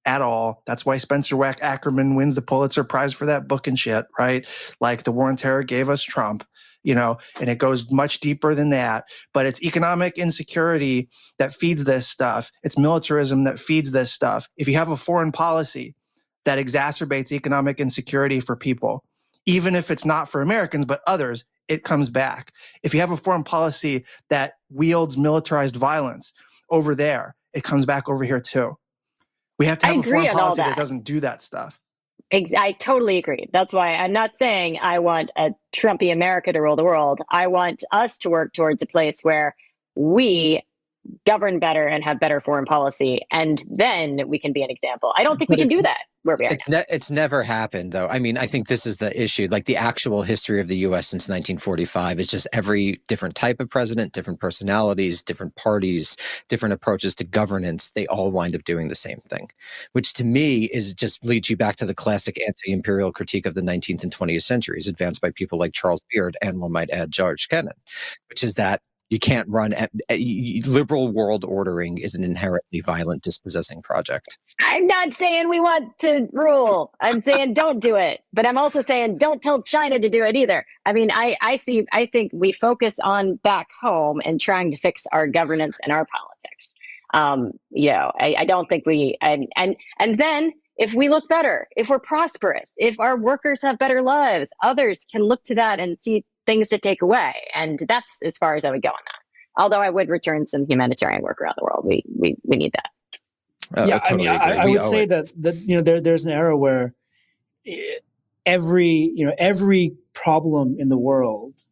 at all. That's why Spencer Ackerman wins the Pulitzer Prize for that book and shit, right? Like, the war on terror gave us Trump, and it goes much deeper than that. But it's economic insecurity that feeds this stuff. It's militarism that feeds this stuff. If you have a foreign policy that exacerbates economic insecurity for people, even if it's not for Americans, but others, it comes back. If you have a foreign policy that wields militarized violence over there, it comes back over here too. We have to have a foreign policy that doesn't do that stuff. I totally agree. That's why I'm not saying I want a Trumpy America to rule the world. I want us to work towards a place where we govern better and have better foreign policy, and then we can be an example. I don't think we can do that where we are. It's never happened, though. I mean, I think this is the issue. Like, the actual history of the U.S. since 1945 is just every different type of president, different personalities, different parties, different approaches to governance. They all wind up doing the same thing, which to me is just leads you back to the classic anti-imperial critique of the 19th and 20th centuries, advanced by people like Charles Beard and, one might add, George Kennan, which is that you can't run liberal world ordering is an inherently violent, dispossessing project. I'm not saying we want to rule. I'm saying don't do it. But I'm also saying don't tell China to do it either. I mean, I think we focus on back home and trying to fix our governance and our politics. I don't think we and then if we look better, if we're prosperous, if our workers have better lives, others can look to that and see things to take away. And that's as far as I would go on that. Although I would return some humanitarian work around the world. We need that. I would say that there's an era where every problem in the world,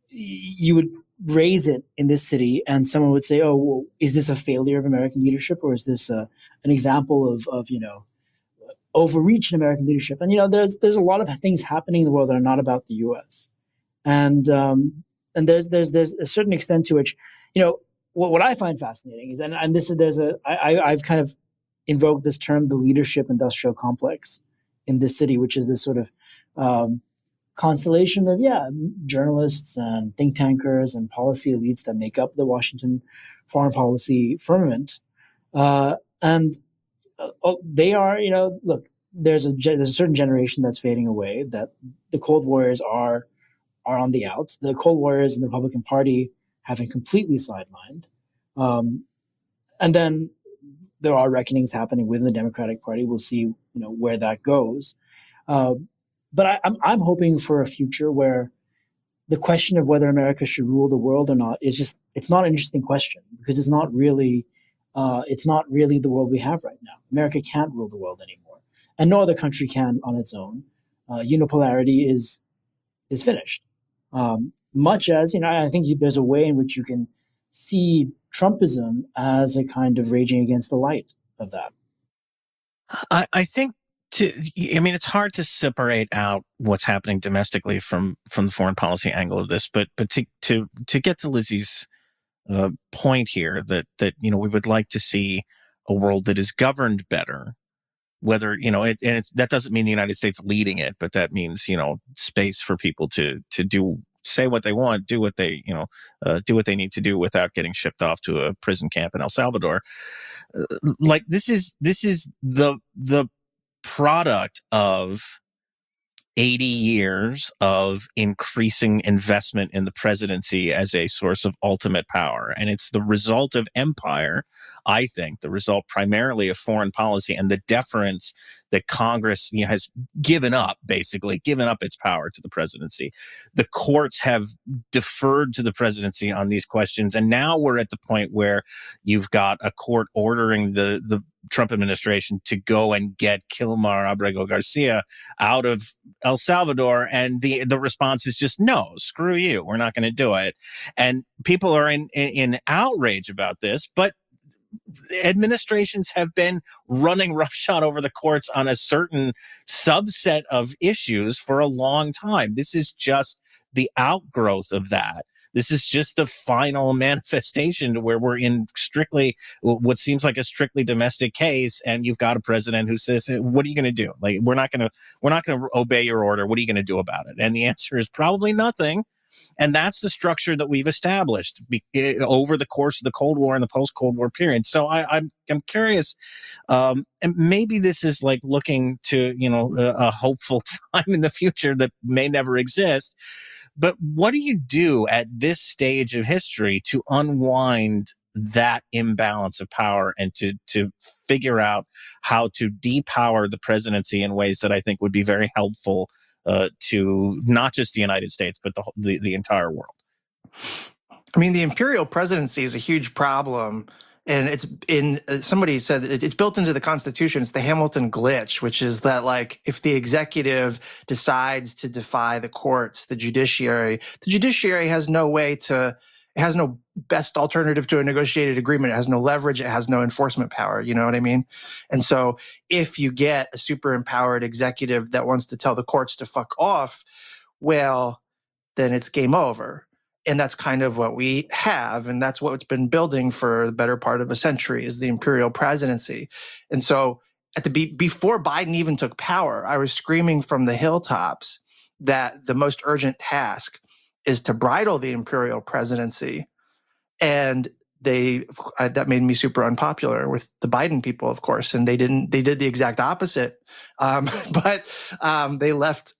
you would raise it in this city, and someone would say, "Oh, well, is this a failure of American leadership, or is this an example of overreach in American leadership?" And there's a lot of things happening in the world that are not about the U.S. And there's a certain extent to which what I find fascinating is, and this is I've kind of invoked this term, the leadership industrial complex in this city, which is this sort of constellation of journalists and think tankers and policy elites that make up the Washington foreign policy firmament, and they are look. There's a certain generation that's fading away. That the Cold Warriors are on the outs. The Cold Warriors in the Republican Party having completely sidelined. And then there are reckonings happening within the Democratic Party. We'll see, where that goes. But I'm hoping for a future where the question of whether America should rule the world or not it's not an interesting question, because it's not really the world we have right now. America can't rule the world anymore, and no other country can on its own. Unipolarity is finished. Much as, I think there's a way in which you can see Trumpism as a kind of raging against the light of that. I think it's hard to separate out what's happening domestically from the foreign policy angle of this, but to get to Lizzie's point here that we would like to see a world that is governed better. Whether that doesn't mean the United States leading it, but that means space for people to say what they want, do what they need to do without getting shipped off to a prison camp in El Salvador. This is the product of 80 years of increasing investment in the presidency as a source of ultimate power. And it's the result of empire, I think, the result primarily of foreign policy and the deference that Congress has given up its power to the presidency. The courts have deferred to the presidency on these questions. And now we're at the point where you've got a court ordering the Trump administration to go and get Kilmar Abrego Garcia out of El Salvador, and the response is just no, screw you, we're not going to do it. And people are in outrage about this, but administrations have been running roughshod over the courts on a certain subset of issues for a long time. This is just the outgrowth of that. This is just the final manifestation to where we're in strictly what seems like a strictly domestic case, and you've got a president who says, "What are you going to do? We're not going to obey your order. What are you going to do about it?" And the answer is probably nothing. And that's the structure that we've established over the course of the Cold War and the post-Cold War period. So I'm curious, and maybe this is like looking to a hopeful time in the future that may never exist. But what do you do at this stage of history to unwind that imbalance of power and to figure out how to depower the presidency in ways that I think would be very helpful to not just the United States, but the entire world? I mean, the imperial presidency is a huge problem. And it's somebody said it's built into the Constitution. It's the Hamilton glitch, which is that, like, if the executive decides to defy the courts, the judiciary has no way to, it has no best alternative to a negotiated agreement. It has no leverage. It has no enforcement power. You know what I mean? And so if you get a super empowered executive that wants to tell the courts to fuck off, well, then it's game over. And that's kind of what we have. And that's what's been building for the better part of a century, is the imperial presidency. And so before Biden even took power, I was screaming from the hilltops that the most urgent task is to bridle the imperial presidency. And that made me super unpopular with the Biden people, of course, and they did the exact opposite. But they left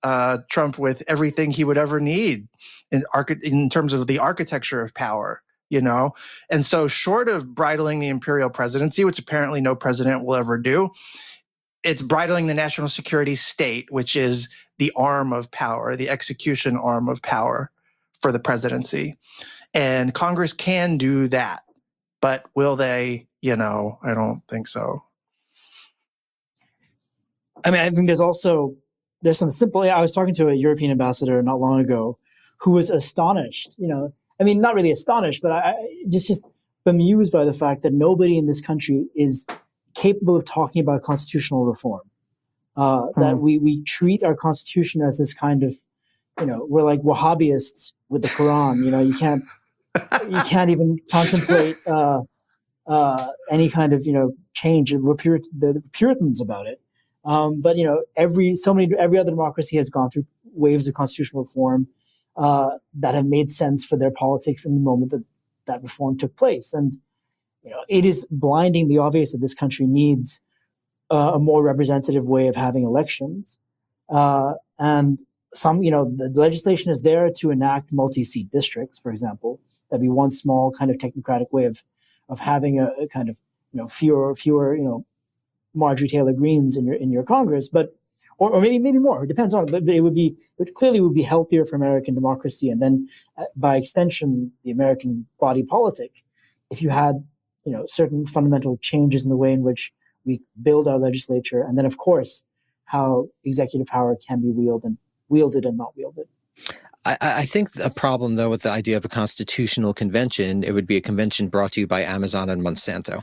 Trump with everything he would ever need in terms of the architecture of power, And so short of bridling the imperial presidency, which apparently no president will ever do, it's bridling the national security state, which is the arm of power, the execution arm of power for the presidency. And Congress can do that. But will they? I don't think so. I mean, I think there's some simple. I was talking to a European ambassador not long ago who was astonished. I mean, not really astonished, but I just bemused by the fact that nobody in this country is capable of talking about constitutional reform. That we treat our constitution as this kind of, we're like Wahhabis with the Quran. You can't even contemplate any kind of change. We're the Puritans about it. But every other democracy has gone through waves of constitutional reform that have made sense for their politics in the moment that reform took place. And it is blindingly obvious that this country needs a more representative way of having elections. And the legislation is there to enact multi-seat districts, for example. that'd be one small kind of technocratic way of having a kind of, fewer, Marjorie Taylor Greens in your Congress, but or maybe more. It depends on it, but it clearly would be healthier for American democracy, and then by extension, the American body politic. If you had certain fundamental changes in the way in which we build our legislature, and then of course how executive power can be wielded and not wielded. I think a problem, though, with the idea of a constitutional convention, it would be a convention brought to you by Amazon and Monsanto.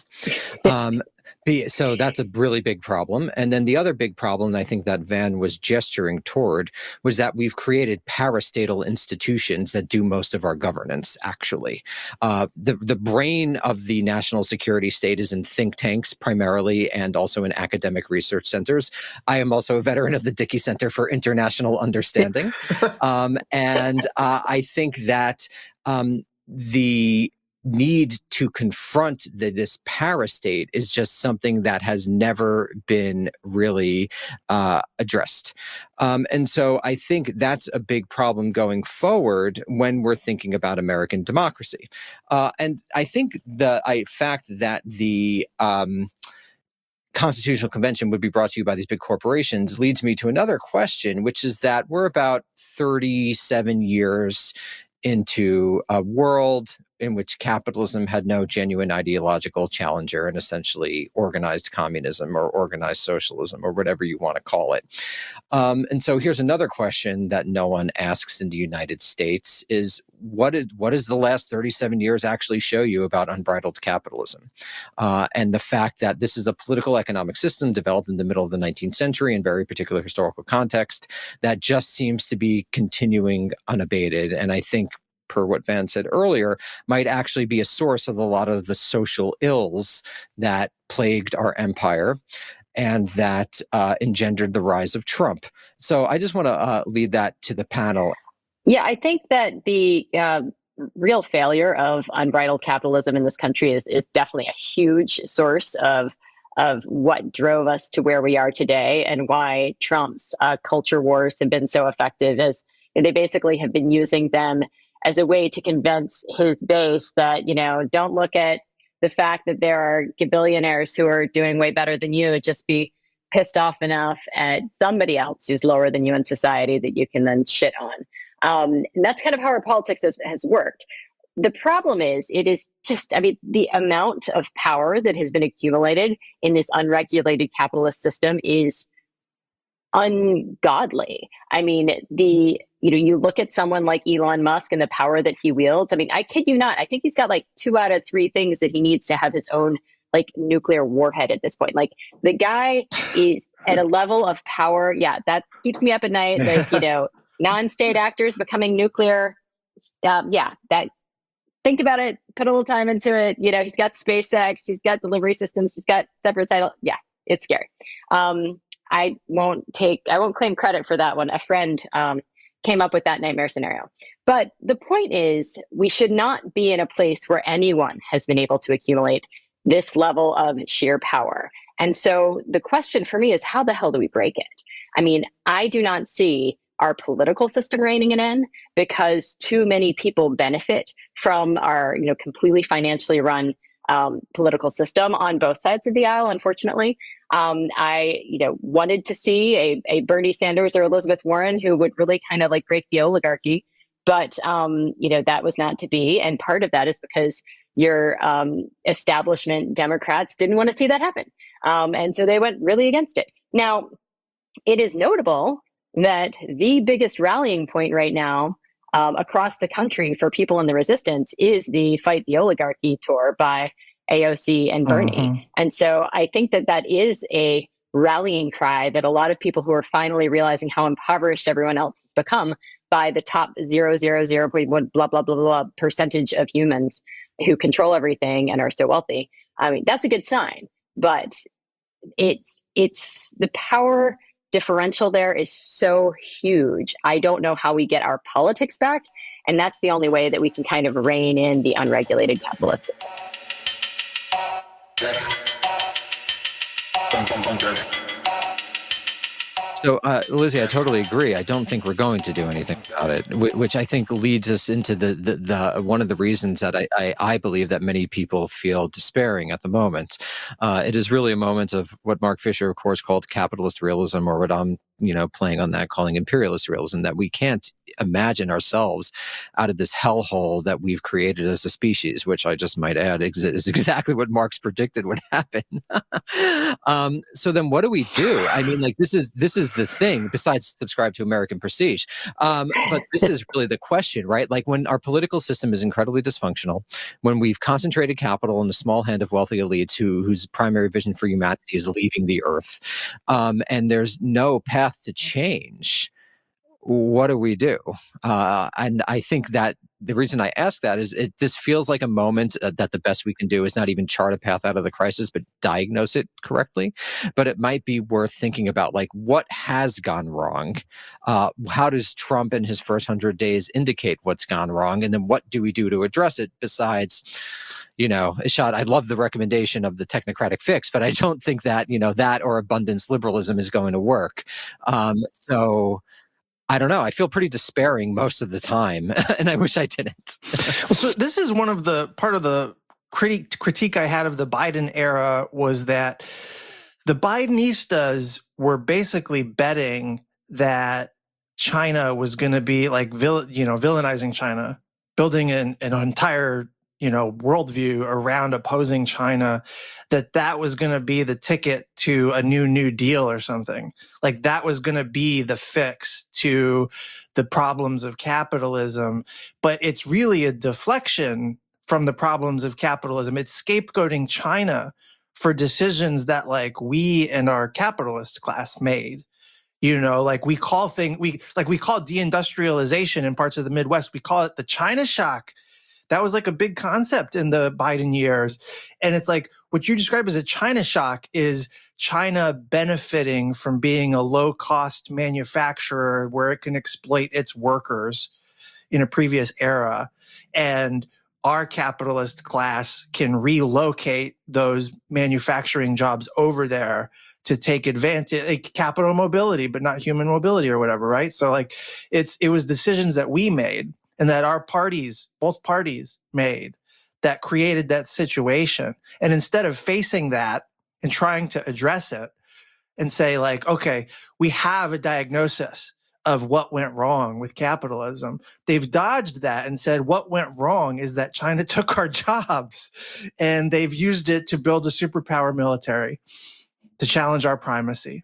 So that's a really big problem. And then the other big problem, and I think that Van was gesturing toward, was that we've created parastatal institutions that do most of our governance, actually. The brain of the national security state is in think tanks primarily, and also in academic research centers. I am also a veteran of the Dickey Center for International Understanding. And I think that the need to confront this parastate is just something that has never been really addressed. And so I think that's a big problem going forward when we're thinking about American democracy. And I think the fact that the Constitutional Convention would be brought to you by these big corporations leads me to another question, which is that we're about 37 years into a world in which capitalism had no genuine ideological challenger and essentially organized communism or organized socialism or whatever you want to call it. And so here's another question that no one asks in the United States is, what does the last 37 years actually show you about unbridled capitalism? And the fact that this is a political economic system developed in the middle of the 19th century in very particular historical context that just seems to be continuing unabated. And I think, per what Van said earlier, might actually be a source of a lot of the social ills that plagued our empire and that engendered the rise of Trump. So I just want to lead that to the panel. Yeah, I think that the real failure of unbridled capitalism in this country is definitely a huge source of what drove us to where we are today, and why Trump's culture wars have been so effective, as they basically have been using them as a way to convince his base that, don't look at the fact that there are billionaires who are doing way better than you. Just be pissed off enough at somebody else who's lower than you in society that you can then shit on. And that's kind of how our politics has worked. The problem is, it is just, the amount of power that has been accumulated in this unregulated capitalist system is ungodly. You look at someone like Elon Musk and the power that he wields. I kid you not. I think he's got 2 out of 3 things that he needs to have his own nuclear warhead at this point. The guy is at a level of power. Yeah, that keeps me up at night. Non-state actors becoming nuclear. Think about it. Put a little time into it. He's got SpaceX. He's got delivery systems. He's got separate title. Yeah, it's scary. I won't claim credit for that one. A friend came up with that nightmare scenario. But the point is, we should not be in a place where anyone has been able to accumulate this level of sheer power. And so the question for me is, how the hell do we break it? I do not see our political system reining it in, because too many people benefit from our, completely financially run political system on both sides of the aisle, unfortunately. I wanted to see a Bernie Sanders or Elizabeth Warren who would really kind of break the oligarchy. But, that was not to be. And part of that is because your establishment Democrats didn't want to see that happen. And so they went really against it. Now, it is notable that the biggest rallying point right now across the country for people in the resistance is the Fight the Oligarchy tour by AOC and Bernie. Mm-hmm. And so I think that is a rallying cry that a lot of people who are finally realizing how impoverished everyone else has become by the top 0.001 blah, blah, blah, blah percentage of humans who control everything and are so wealthy. That's a good sign, but it's the power differential there is so huge. I don't know how we get our politics back. And that's the only way that we can kind of rein in the unregulated capitalist system. So, Lizzie, I totally agree. I don't think we're going to do anything about it, which I think leads us into the one of the reasons that I believe that many people feel despairing at the moment. It is really a moment of what Mark Fisher, of course, called capitalist realism, or what I'm playing on that, calling imperialist realism, that we can't imagine ourselves out of this hellhole that we've created as a species, which I just might add is exactly what Marx predicted would happen. So then what do we do? I mean, like, this is the thing, besides subscribe to American Prestige. But this is really the question, right? Like, when our political system is incredibly dysfunctional, when we've concentrated capital in a small hand of wealthy elites whose primary vision for humanity is leaving the earth, and there's no path to change, what do we do? And I think that the reason I ask that is this feels like a moment that the best we can do is not even chart a path out of the crisis, but diagnose it correctly. But it might be worth thinking about, like, what has gone wrong? How does Trump in his first 100 days indicate what's gone wrong? And then what do we do to address it besides, Ishad, I love the recommendation of the technocratic fix, but I don't think that, that or abundance liberalism is going to work. So I don't know. I feel pretty despairing most of the time, and I wish I didn't. Well, so this is one of the part of the critique I had of the Biden era, was that the Bidenistas were basically betting that China was going to be like, villainizing China, building an entire worldview around opposing China, that was going to be the ticket to a New Deal or something. Like, that was going to be the fix to the problems of capitalism. But it's really a deflection from the problems of capitalism. It's scapegoating China for decisions that, like, we and our capitalist class made. Like, we call deindustrialization in parts of the Midwest, we call it the China shock. That was like a big concept in the Biden years. And it's like, what you describe as a China shock is China benefiting from being a low-cost manufacturer where it can exploit its workers in a previous era. And our capitalist class can relocate those manufacturing jobs over there to take advantage, like capital mobility, but not human mobility or whatever, right? So, like, it was decisions that we made and that our parties, both parties, made, that created that situation. And instead of facing that and trying to address it and say, like, okay, we have a diagnosis of what went wrong with capitalism, they've dodged that and said what went wrong is that China took our jobs, and they've used it to build a superpower military to challenge our primacy.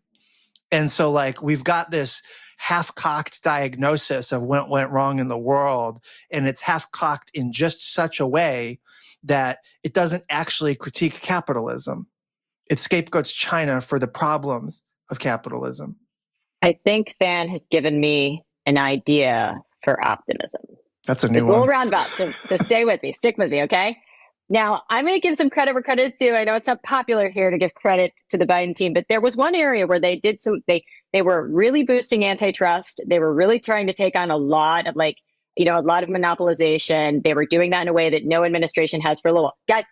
And so, like, we've got this half-cocked diagnosis of what went wrong in the world, and it's half-cocked in just such a way that it doesn't actually critique capitalism. It scapegoats China for the problems of capitalism. I think Van has given me an idea for optimism. That's a new it's one. a little roundabout, so stay with me, stick with me, okay? Now, I'm going to give some credit where credit is due. I know it's not popular here to give credit to the Biden team, but there was one area where they did they were really boosting antitrust. They were really trying to take on a lot of a lot of monopolization. They were doing that in a way that no administration has for a little. Guys,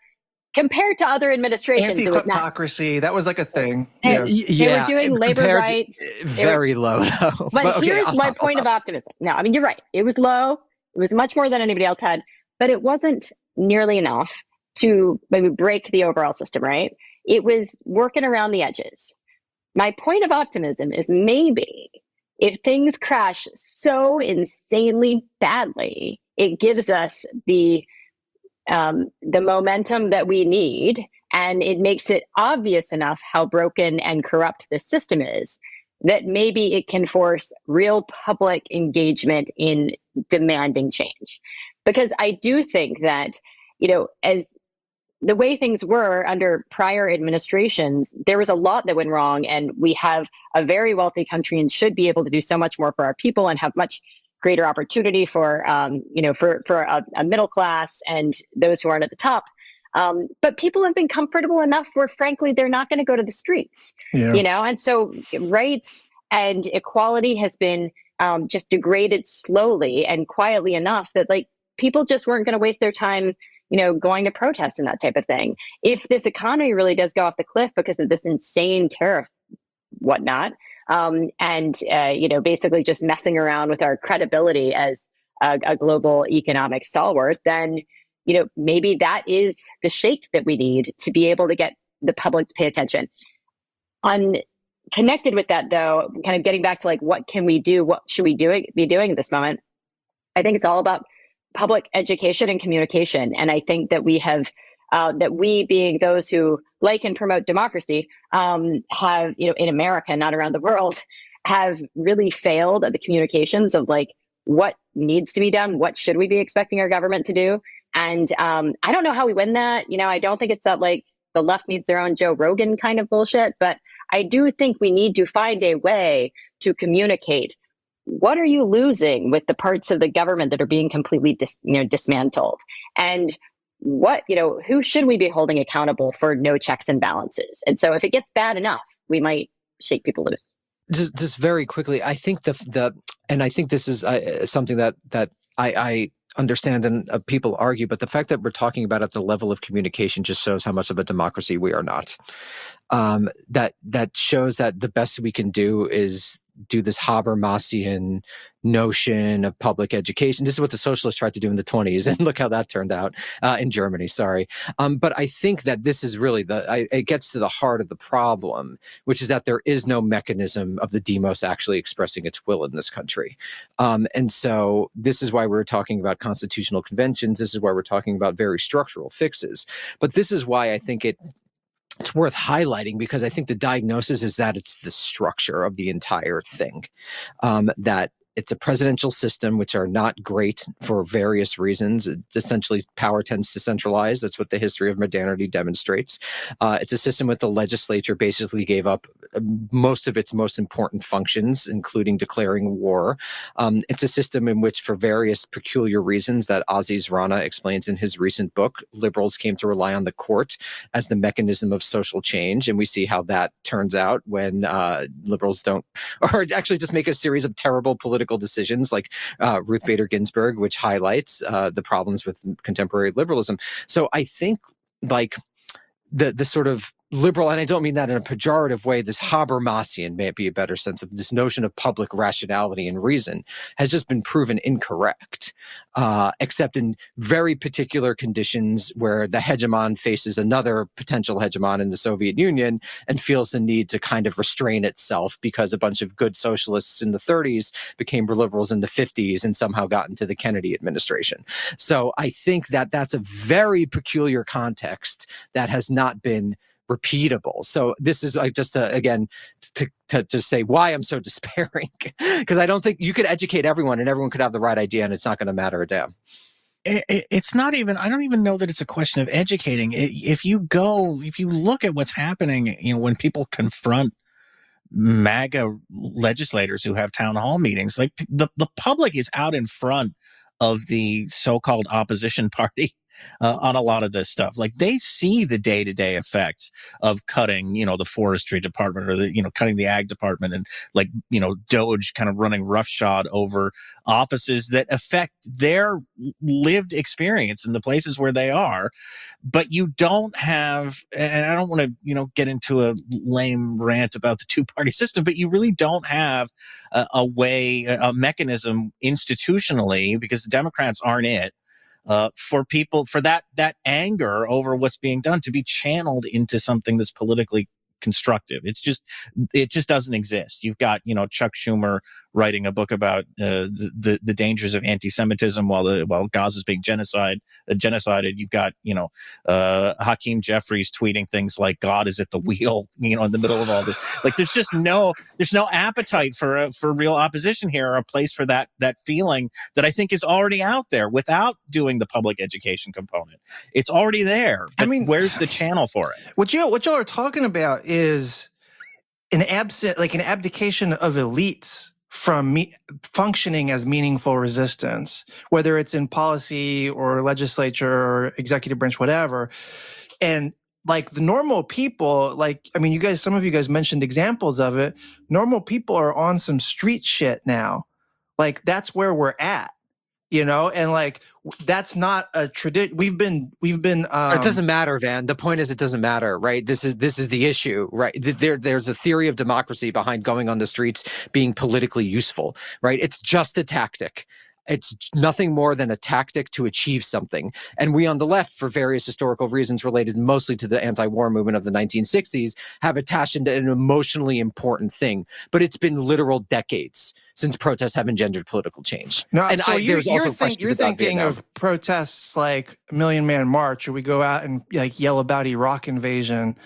compared to other administrations, anti-kleptocracy, that was like a thing. They were doing labor rights. Very low, though. But okay, here's my point of optimism. Now, I mean, you're right. It was low. It was much more than anybody else had, but it wasn't nearly enough to maybe break the overall system, right? It was working around the edges. My point of optimism is maybe if things crash so insanely badly, it gives us the momentum that we need, and it makes it obvious enough how broken and corrupt the system is that maybe it can force real public engagement in demanding change. Because I do think that, as the way things were under prior administrations, there was a lot that went wrong, and we have a very wealthy country and should be able to do so much more for our people and have much greater opportunity for a middle class and those who aren't at the top. But people have been comfortable enough where, frankly, they're not going to go to the streets, and so rights and equality has been just degraded slowly and quietly enough that, like, people just weren't going to waste their time going to protest and that type of thing. If this economy really does go off the cliff because of this insane tariff whatnot, and basically just messing around with our credibility as a global economic stalwart, then maybe that is the shake that we need to be able to get the public to pay attention. Connected with that, though, kind of getting back to like, what can we do? What should we be doing at this moment? I think it's all about public education and communication. And I think that we have, that we being those who like and promote democracy, have, in America, not around the world, have really failed at the communications of like what needs to be done. What should we be expecting our government to do? And I don't know how we win that. I don't think it's that like the left needs their own Joe Rogan kind of bullshit, but I do think we need to find a way to communicate. What are you losing with the parts of the government that are being completely dismantled? And who should we be holding accountable for no checks and balances? And so if it gets bad enough, we might shake people loose. Just very quickly, I think and I think this is something that I understand and people argue, but the fact that we're talking about at the level of communication just shows how much of a democracy we are not. That shows that the best we can do is do this Habermasian notion of public education. This is what the socialists tried to do in the 1920s, and look how that turned out in Germany. Sorry, but I think that this is really it gets to the heart of the problem, which is that there is no mechanism of the demos actually expressing its will in this country, and so this is why we're talking about constitutional conventions. This is why we're talking about very structural fixes. But this is why I think it's worth highlighting, because I think the diagnosis is that it's the structure of the entire thing, that it's a presidential system, which are not great for various reasons. Essentially, power tends to centralize. That's what the history of modernity demonstrates. It's a system with the legislature basically gave up most of its most important functions, including declaring war. It's a system in which, for various peculiar reasons that Aziz Rana explains in his recent book, liberals came to rely on the court as the mechanism of social change. And we see how that turns out when liberals don't, or actually just make a series of terrible political decisions like Ruth Bader Ginsburg, which highlights the problems with contemporary liberalism. So I think like the sort of liberal, and I don't mean that in a pejorative way, this Habermasian may be a better sense of this notion of public rationality and reason has just been proven incorrect, except in very particular conditions where the hegemon faces another potential hegemon in the Soviet Union and feels the need to kind of restrain itself because a bunch of good socialists in the 1930s became liberals in the 1950s and somehow got into the Kennedy administration. So I think that that's a very peculiar context that has not been repeatable. So this is like just again to say why I'm so despairing, because I don't think you could educate everyone and everyone could have the right idea and it's not going to matter a damn. It's not even, I don't even know that it's a question of educating. If you look at what's happening, when people confront MAGA legislators who have town hall meetings, like the public is out in front of the so-called opposition party on a lot of this stuff. Like they see the day-to-day effects of cutting, the forestry department or cutting the ag department and like, Doge kind of running roughshod over offices that affect their lived experience in the places where they are. But you don't have, and I don't want to, get into a lame rant about the two-party system, but you really don't have a mechanism institutionally, because the Democrats aren't it, for people, for that anger over what's being done to be channeled into something that's politically constructive. It just doesn't exist. You've got, Chuck Schumer writing a book about the dangers of anti-Semitism while Gaza's being genocided. You've got, Hakeem Jeffries tweeting things like God is at the wheel, in the middle of all this. Like there's no appetite for real opposition here, or a place for that feeling that I think is already out there without doing the public education component. It's already there. But where's the channel for it? What y'all are talking about is an abdication of elites from functioning as meaningful resistance, whether it's in policy or legislature or executive branch, whatever. And like the normal people, some of you guys mentioned examples of it. Normal people are on some street shit now. Like that's where we're at. and like that's not a tradition. We've been It doesn't matter, Van. The point is, it doesn't matter, right? This is the issue, right? There's a theory of democracy behind going on the streets being politically useful, right? It's just a tactic. It's nothing more than a tactic to achieve something. And we on the left, for various historical reasons related mostly to the anti-war movement of the 1960s, have attached into an emotionally important thing. But it's been literal decades since protests have engendered political change. No, and so there's also questions you're about thinking Vietnam. of protests like Million Man March, or we go out and like yell about Iraq invasion.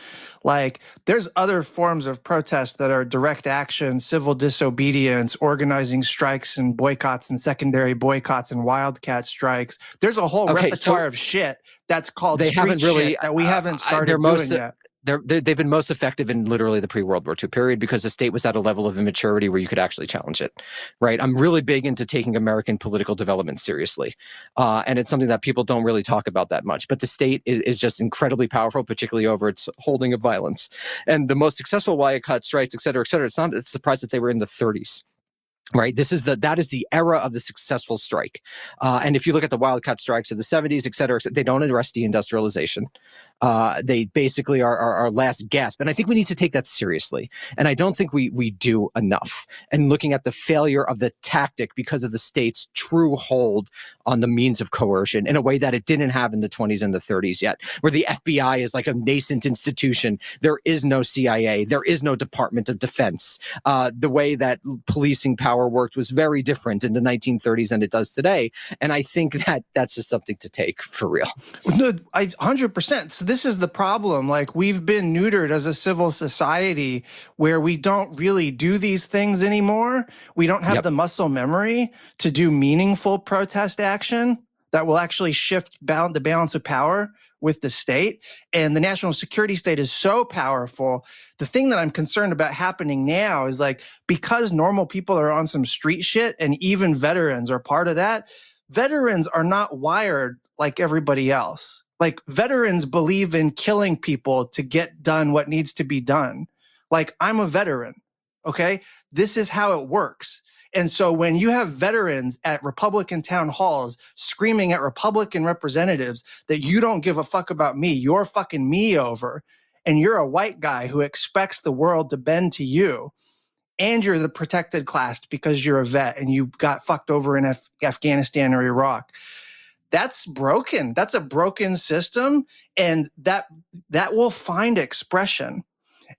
Like there's other forms of protest that are direct action, civil disobedience, organizing strikes and boycotts and secondary boycotts and wildcat strikes. There's a whole repertoire of shit that's called they street haven't really shit that we haven't started doing yet. They've been most effective in literally the pre-World War II period because the state was at a level of immaturity where you could actually challenge it, right? I'm really big into taking American political development seriously. And it's something that people don't really talk about that much. But the state is just incredibly powerful, particularly over its holding of violence. And the most successful wildcat strikes, et cetera, it's surprised that they were in the 30s. Right. That is the era of the successful strike. And if you look at the wildcat strikes of the 70s, et cetera, they don't address deindustrialization. They basically are our last gasp. And I think we need to take that seriously. And I don't think we do enough. And looking at the failure of the tactic because of the state's true hold on the means of coercion in a way that it didn't have in the 20s and the 30s yet, where the FBI is like a nascent institution. There is no CIA. There is no Department of Defense. The way that policing power worked was very different in the 1930s than it does today. And I think that that's just something to take for real. No, 100%. So this is the problem. Like we've been neutered as a civil society where we don't really do these things anymore. We don't have the muscle memory to do meaningful protest action that will actually shift the balance of power with the state. And the national security state is so powerful. The thing that I'm concerned about happening now is like, because normal people are on some street shit and even veterans are part of that, veterans are not wired like everybody else. Like veterans believe in killing people to get done what needs to be done. Like I'm a veteran, okay? This is how it works. And so when you have veterans at Republican town halls screaming at Republican representatives that you don't give a fuck about me, you're fucking me over, and you're a white guy who expects the world to bend to you, and you're the protected class because you're a vet and you got fucked over in Afghanistan or Iraq, that's broken. That's a broken system, and that will find expression.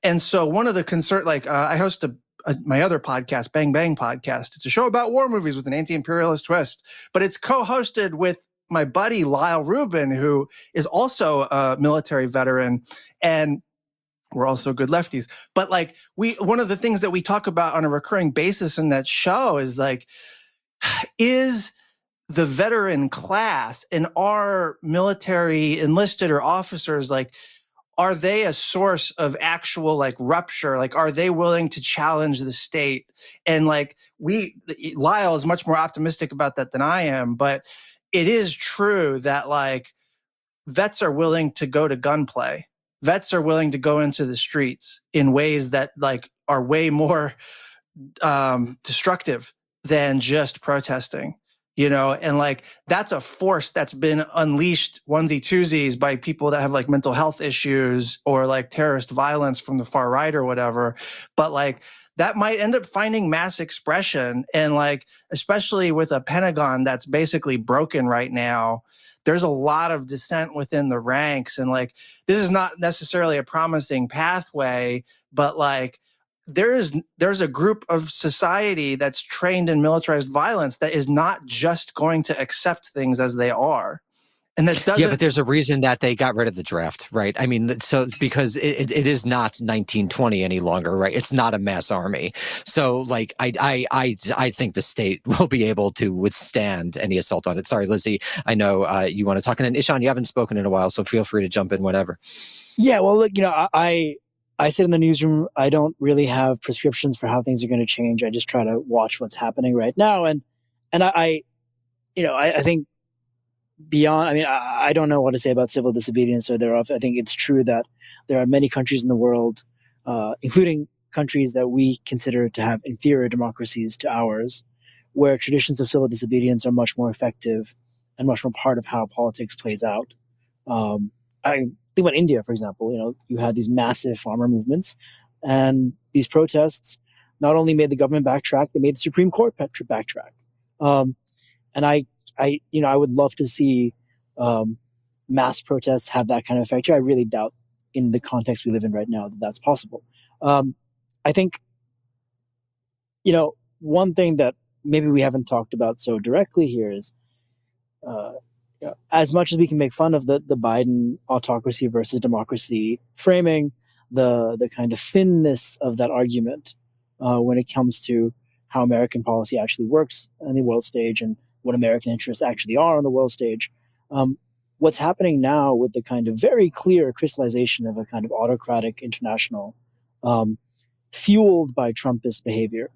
And so one of the concern, like I host my other podcast, Bang Bang Podcast. It's a show about war movies with an anti-imperialist twist, but it's co-hosted with my buddy Lyle Rubin, who is also a military veteran, and we're also good lefties. But like one of the things that we talk about on a recurring basis in that show is like, is the veteran class and our military enlisted or officers, like, are they a source of actual like rupture? Like, are they willing to challenge the state? And like Lyle is much more optimistic about that than I am, but it is true that like vets are willing to go to gunplay. Vets are willing to go into the streets in ways that like are way more destructive than just protesting. And like that's a force that's been unleashed onesie twosies by people that have like mental health issues or like terrorist violence from the far right or whatever. But like that might end up finding mass expression. And like, especially with a Pentagon that's basically broken right now, there's a lot of dissent within the ranks. And like, this is not necessarily a promising pathway, but like, there's a group of society that's trained in militarized violence that is not just going to accept things as they are. And that doesn't. Yeah, but there's a reason that they got rid of the draft, right? I mean, so because it is not 1920 any longer, right? It's not a mass army. So like, I think the state will be able to withstand any assault on it. Sorry, Lizzie, I know you want to talk. And then Ishan, you haven't spoken in a while, so feel free to jump in whenever. Yeah, well, look, I sit in the newsroom. I don't really have prescriptions for how things are going to change. I just try to watch what's happening right now. And I think beyond, I mean, I don't know what to say about civil disobedience or thereof. I think it's true that there are many countries in the world, including countries that we consider to have inferior democracies to ours, where traditions of civil disobedience are much more effective and much more part of how politics plays out. I think about India, for example. You had these massive farmer movements, and these protests not only made the government backtrack, they made the Supreme Court backtrack. And I would love to see mass protests have that kind of effect here. I really doubt, in the context we live in right now, that that's possible. I think, one thing that maybe we haven't talked about so directly here is, as much as we can make fun of the Biden autocracy versus democracy framing, the kind of thinness of that argument when it comes to how American policy actually works on the world stage and what American interests actually are on the world stage. What's happening now with the kind of very clear crystallization of a kind of autocratic international fueled by Trumpist behavior,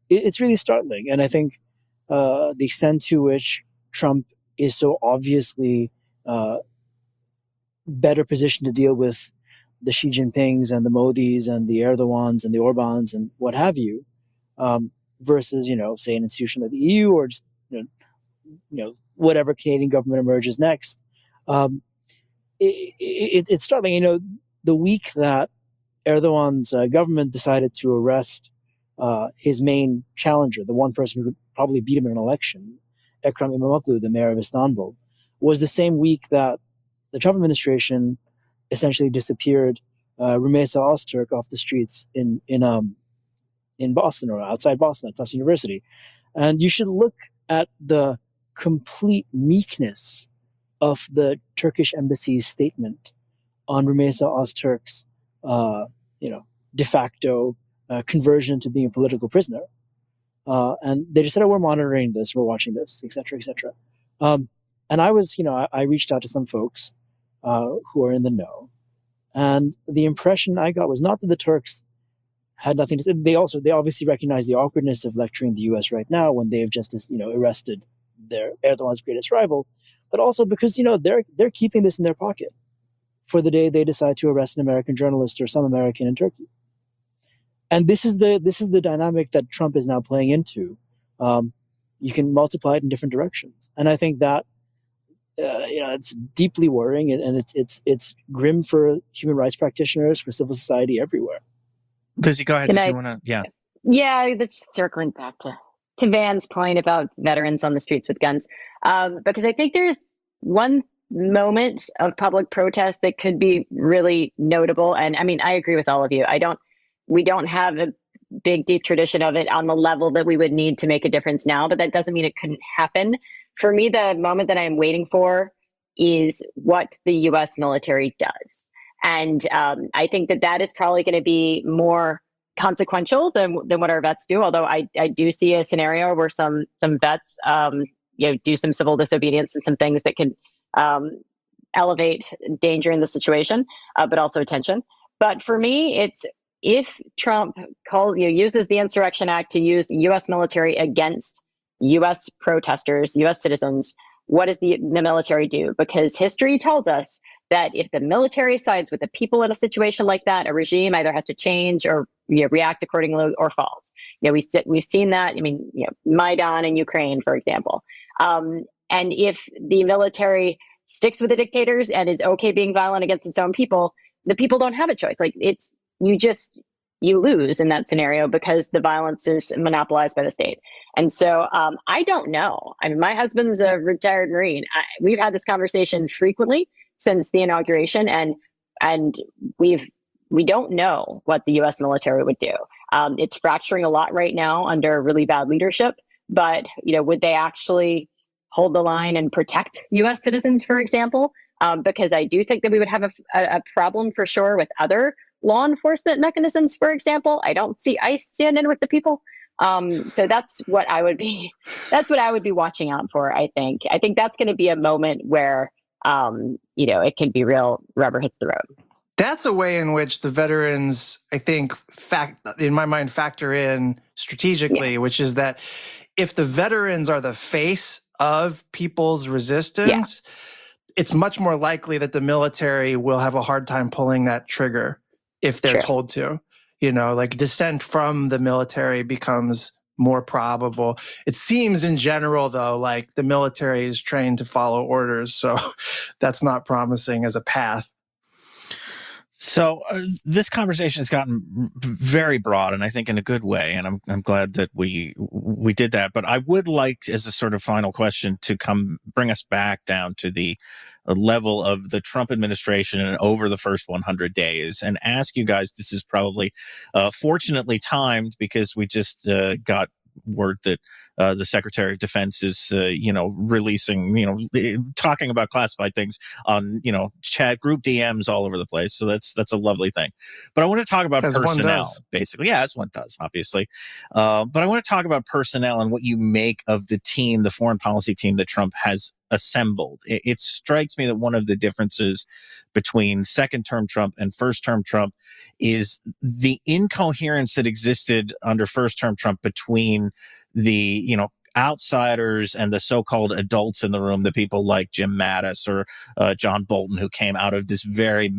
it's really startling. And I think the extent to which Trump is so obviously better positioned to deal with the Xi Jinpings and the Modis and the Erdogans and the Orbans and what have you, versus, say, an institution like the EU or just, whatever Canadian government emerges next. It's startling. The week that Erdogan's government decided to arrest his main challenger, the one person who could probably beat him in an election, Ekrem İmamoğlu, the mayor of Istanbul, was the same week that the Trump administration essentially disappeared Rumeysa Öztürk off the streets in Boston, or outside Boston at Tufts University. And you should look at the complete meekness of the Turkish embassy's statement on Rumeysa Öztürk's, de facto conversion to being a political prisoner. And they just said, we're monitoring this, we're watching this, et cetera, et cetera. And I was, I reached out to some folks who are in the know. And the impression I got was not that the Turks had nothing to say. They obviously recognize the awkwardness of lecturing the U.S. right now when they have just, arrested their Erdogan's greatest rival, but also because, they're keeping this in their pocket for the day they decide to arrest an American journalist or some American in Turkey. And this is the dynamic that Trump is now playing into. You can multiply it in different directions, and I think that it's deeply worrying, and it's grim for human rights practitioners, for civil society everywhere. Lizzie, go ahead. Did you want to? Yeah. Yeah, that's circling back to Van's point about veterans on the streets with guns, because I think there's one moment of public protest that could be really notable. And I mean, I agree with all of you. We don't have a big, deep tradition of it on the level that we would need to make a difference now, but that doesn't mean it couldn't happen. For me, the moment that I'm waiting for is what the U.S. military does. And I think that is probably going to be more consequential than what our vets do. Although I do see a scenario where some vets, do some civil disobedience and some things that can elevate danger in the situation, but also tension. But for me, it's if Trump uses the Insurrection Act to use the U.S. military against U.S. protesters, U.S. citizens, what does the military do? Because history tells us that if the military sides with the people in a situation like that, a regime either has to change or react accordingly or falls. We've seen that. I mean, Maidan in Ukraine, for example. And if the military sticks with the dictators and is okay being violent against its own people, the people don't have a choice. You lose in that scenario because the violence is monopolized by the state. And so I don't know. I mean, my husband's a retired Marine. We've had this conversation frequently since the inauguration, and we don't know what the U.S. military would do. It's fracturing a lot right now under really bad leadership, but would they actually hold the line and protect U.S. citizens, for example? Because I do think that we would have a problem for sure with other law enforcement mechanisms, for example. I don't see ICE stand in with the people. So that's what I would be watching out for. I think that's going to be a moment where, it can be real rubber hits the road. That's a way in which the veterans, I think, in my mind, factor in strategically, which is that if the veterans are the face of people's resistance, it's much more likely that the military will have a hard time pulling that trigger if they're told to. Dissent from the military becomes more probable. It seems in general, though, like the military is trained to follow orders. So that's not promising as a path. So this conversation has gotten very broad, and I think in a good way. And I'm glad that we did that. But I would like, as a sort of final question, to bring us back down to the level of the Trump administration and over the first 100 days, and ask you guys. This is probably fortunately timed, because we just got word that the Secretary of Defense is, releasing, talking about classified things on, chat group DMs all over the place. So that's a lovely thing. But I want to talk about personnel, basically. Yeah, as one does, obviously. But I want to talk about personnel and what you make of the team, the foreign policy team that Trump has assembled. It strikes me that one of the differences between second-term Trump and first-term Trump is the incoherence that existed under first-term Trump between the, outsiders and the so-called adults in the room, the people like Jim Mattis or John Bolton, who came out of this very,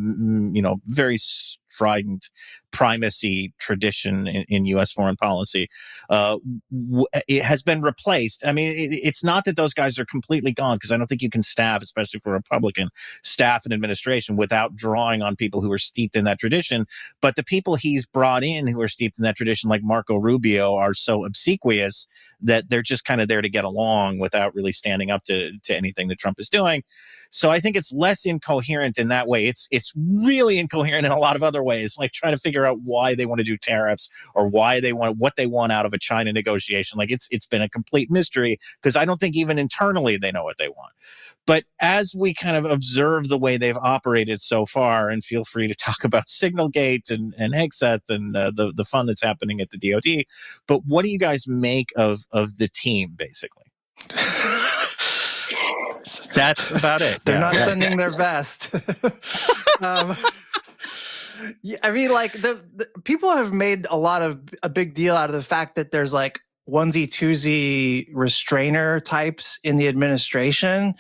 very strident primacy tradition in U.S. foreign policy. It has been replaced. I mean, it's not that those guys are completely gone, because I don't think you can staff, especially for a Republican, staff an administration without drawing on people who are steeped in that tradition. But the people he's brought in who are steeped in that tradition, like Marco Rubio, are so obsequious that they're just kind of there to get along without really standing up to anything that Trump is doing. So I think it's less incoherent in that way. It's really incoherent in a lot of other ways, like trying to figure out why they want to do tariffs or what they want out of a China negotiation. Like it's been a complete mystery, because I don't think even internally they know what they want. But as we kind of observe the way they've operated so far, and feel free to talk about Signalgate and Hegseth and the fun that's happening at the DoD. But what do you guys make of the team, basically? That's about it. They're not sending their best. Yeah, I mean, like the people have made a big deal out of the fact that there's like onesie twosie restrainer types in the administration.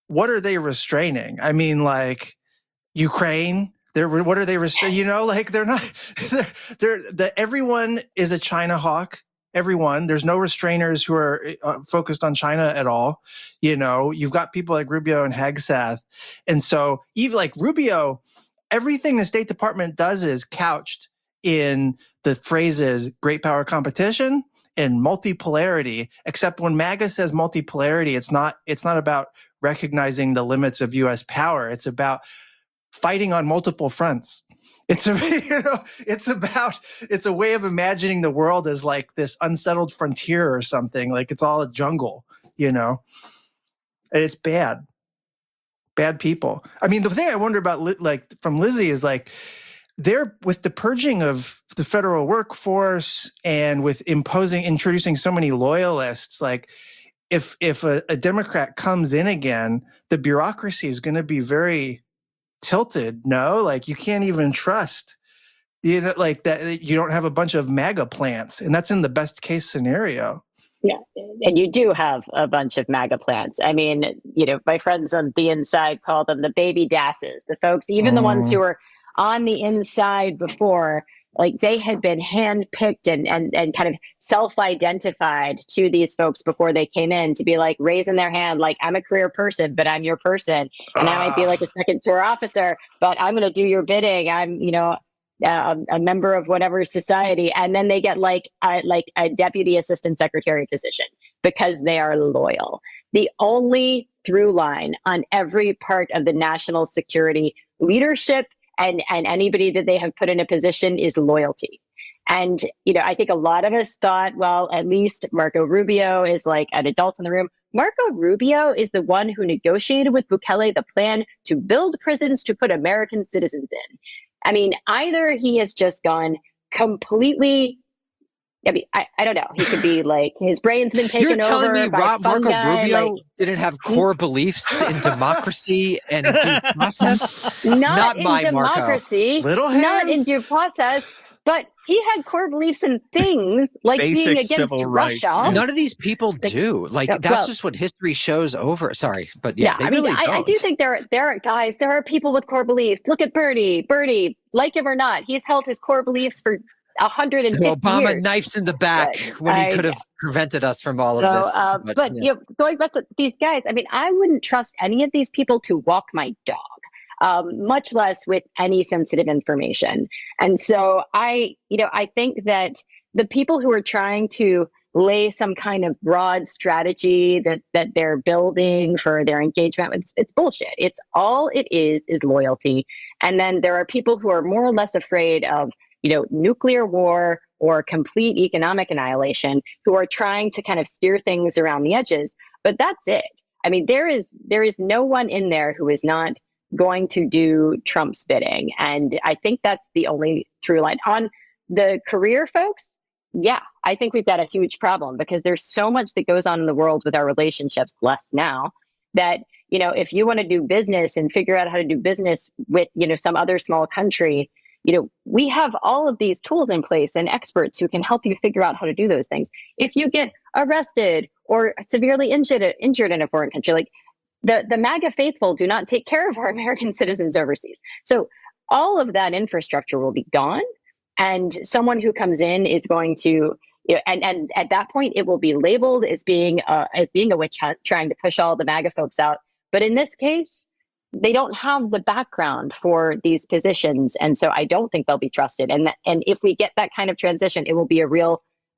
What are they restraining? I mean, like Ukraine. What are they restraining? Like they're not. Everyone is a China hawk. Everyone. There's no restrainers who are focused on China at all. You've got people like Rubio and Hegseth, and so even like Rubio. Everything the State Department does is couched in the phrases great power competition and multipolarity, except when MAGA says multipolarity, it's not about recognizing the limits of US power. It's about fighting on multiple fronts. It's a way of imagining the world as like this unsettled frontier or something. Like it's all a jungle, And it's bad. Bad people. I mean, the thing I wonder about, like from Lizzie, is like they're with the purging of the federal workforce and with introducing so many loyalists. Like, if a Democrat comes in again, the bureaucracy is going to be very tilted. No, like you can't even trust. Like that. You don't have a bunch of MAGA plants, and that's in the best case scenario. Yeah. And you do have a bunch of MAGA plants. I mean, my friends on the inside call them the baby dasses, the folks, even the ones who were on the inside before, like they had been handpicked and kind of self-identified to these folks before they came in to be like raising their hand, like I'm a career person, but I'm your person. And I might be like a second tour officer, but I'm going to do your bidding. I'm, a member of whatever society, and then they get like a deputy assistant secretary position because they are loyal. The only through line on every part of the national security leadership and anybody that they have put in a position is loyalty. And, I think a lot of us thought, well, at least Marco Rubio is like an adult in the room. Marco Rubio is the one who negotiated with Bukele the plan to build prisons to put American citizens in. I mean, either he has just gone completely. I mean, I don't know. He could be like his brain's been taken over. You're telling me by Marco fungi, Rubio didn't have core beliefs in democracy and due process? Not in my democracy, Little hands? not in due process, but he had core beliefs in things like Basic being against civil rights. Russia. None of these people do. Like that's just what history shows over. Sorry, but yeah, I mean, I do think there are people with core beliefs. Look at Bernie. Bernie, like him or not, he's held his core beliefs for 150 Obama years. knifes in the back when he could have prevented us from all of this. But yeah. Going back to these guys, I mean, I wouldn't trust any of these people to walk my dog, much less with any sensitive information. And so I think that the people who are trying to lay some kind of broad strategy that they're building for their engagement, it's bullshit. It's all it is loyalty. And then there are people who are more or less afraid of, nuclear war or complete economic annihilation, who are trying to kind of steer things around the edges. But that's it. I mean, there is no one in there who is not going to do Trump's bidding. And I think that's the only through line. On the career folks, yeah, I think we've got a huge problem because there's so much that goes on in the world with our relationships, less now, that, if you want to do business and figure out how to do business with, some other small country, we have all of these tools in place and experts who can help you figure out how to do those things. If you get arrested or severely injured in a foreign country, like the MAGA faithful do not take care of our American citizens overseas. So all of that infrastructure will be gone. And someone who comes in is going to, and at that point, it will be labeled as being a witch hunt, trying to push all the MAGA folks out. But in this case, they don't have the background for these positions. And so I don't think they'll be trusted. And if we get that kind of transition, it will be a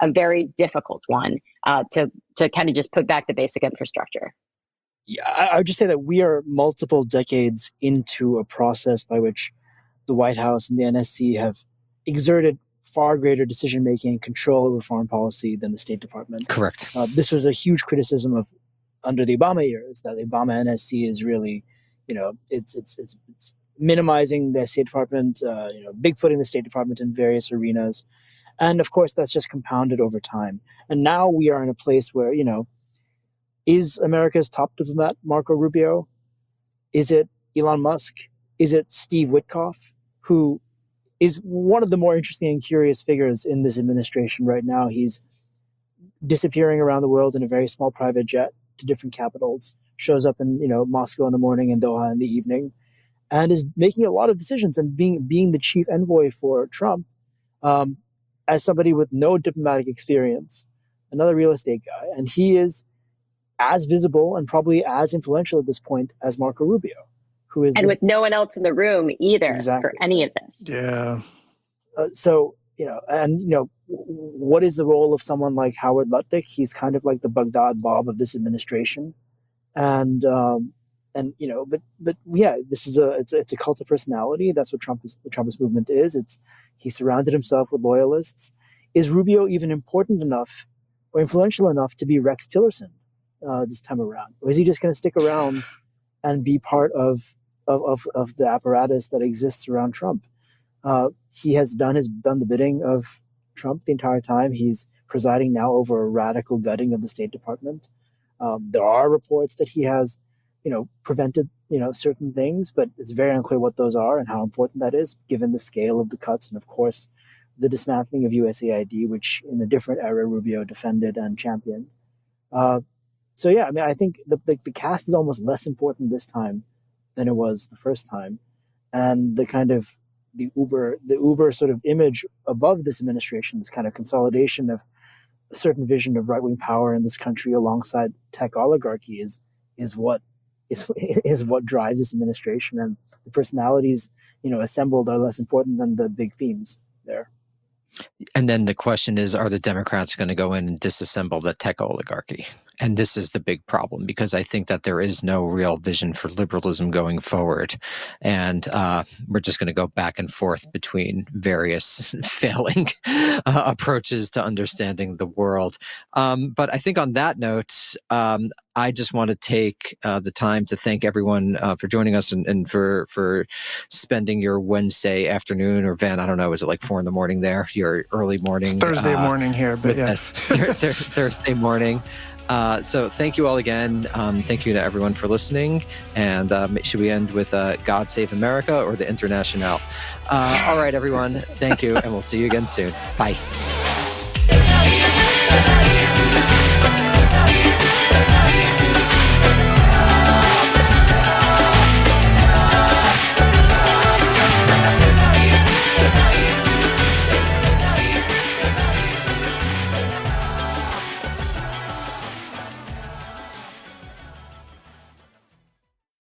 very difficult one to kind of just put back the basic infrastructure. Yeah, I would just say that we are multiple decades into a process by which the White House and the NSC have exerted far greater decision-making and control over foreign policy than the State Department. Correct. This was a huge criticism of under the Obama years, that the Obama NSC is really, it's minimizing the State Department, bigfooting the State Department in various arenas. And of course, that's just compounded over time. And now we are in a place where, is America's top diplomat Marco Rubio? Is it Elon Musk? Is it Steve Witkoff, who is one of the more interesting and curious figures in this administration right now? He's disappearing around the world in a very small private jet to different capitals, shows up in, Moscow in the morning and Doha in the evening, and is making a lot of decisions and being the chief envoy for Trump, as somebody with no diplomatic experience, another real estate guy. And he is as visible and probably as influential at this point as Marco Rubio, who is... And with no one else in the room either Exactly. for any of this. Yeah. What is the role of someone like Howard Lutnick? He's kind of like the Baghdad Bob of this administration. But this is it's a cult of personality. That's what the Trumpist movement is. He surrounded himself with loyalists. Is Rubio even important enough or influential enough to be Rex Tillerson this time around? Or is he just going to stick around and be part of the apparatus that exists around Trump? He has done the bidding of Trump the entire time. He's presiding now over a radical gutting of the State Department. There are reports that he has, prevented, certain things, but it's very unclear what those are and how important that is, given the scale of the cuts and, of course, the dismantling of USAID, which in a different era Rubio defended and championed. I think the cast is almost less important this time than it was the first time, and the Uber sort of image above this administration, this kind of consolidation of a certain vision of right-wing power in this country alongside tech oligarchy is what drives this administration, and the personalities assembled are less important than the big themes there. And then the question is, are the Democrats going to go in and disassemble the tech oligarchy? And this is the big problem, because I think that there is no real vision for liberalism going forward. And we're just going to go back and forth between various failing approaches to understanding the world. But I think on that note, I just want to take the time to thank everyone for joining us and for spending your Wednesday afternoon, or Van, I don't know, is it like 4 a.m. there? Your early morning? It's Thursday morning here, but yeah. Thursday morning. So thank you all again. Thank you to everyone for listening. And should we end with God Save America or the Internationale? All right, everyone. Thank you. And we'll see you again soon. Bye.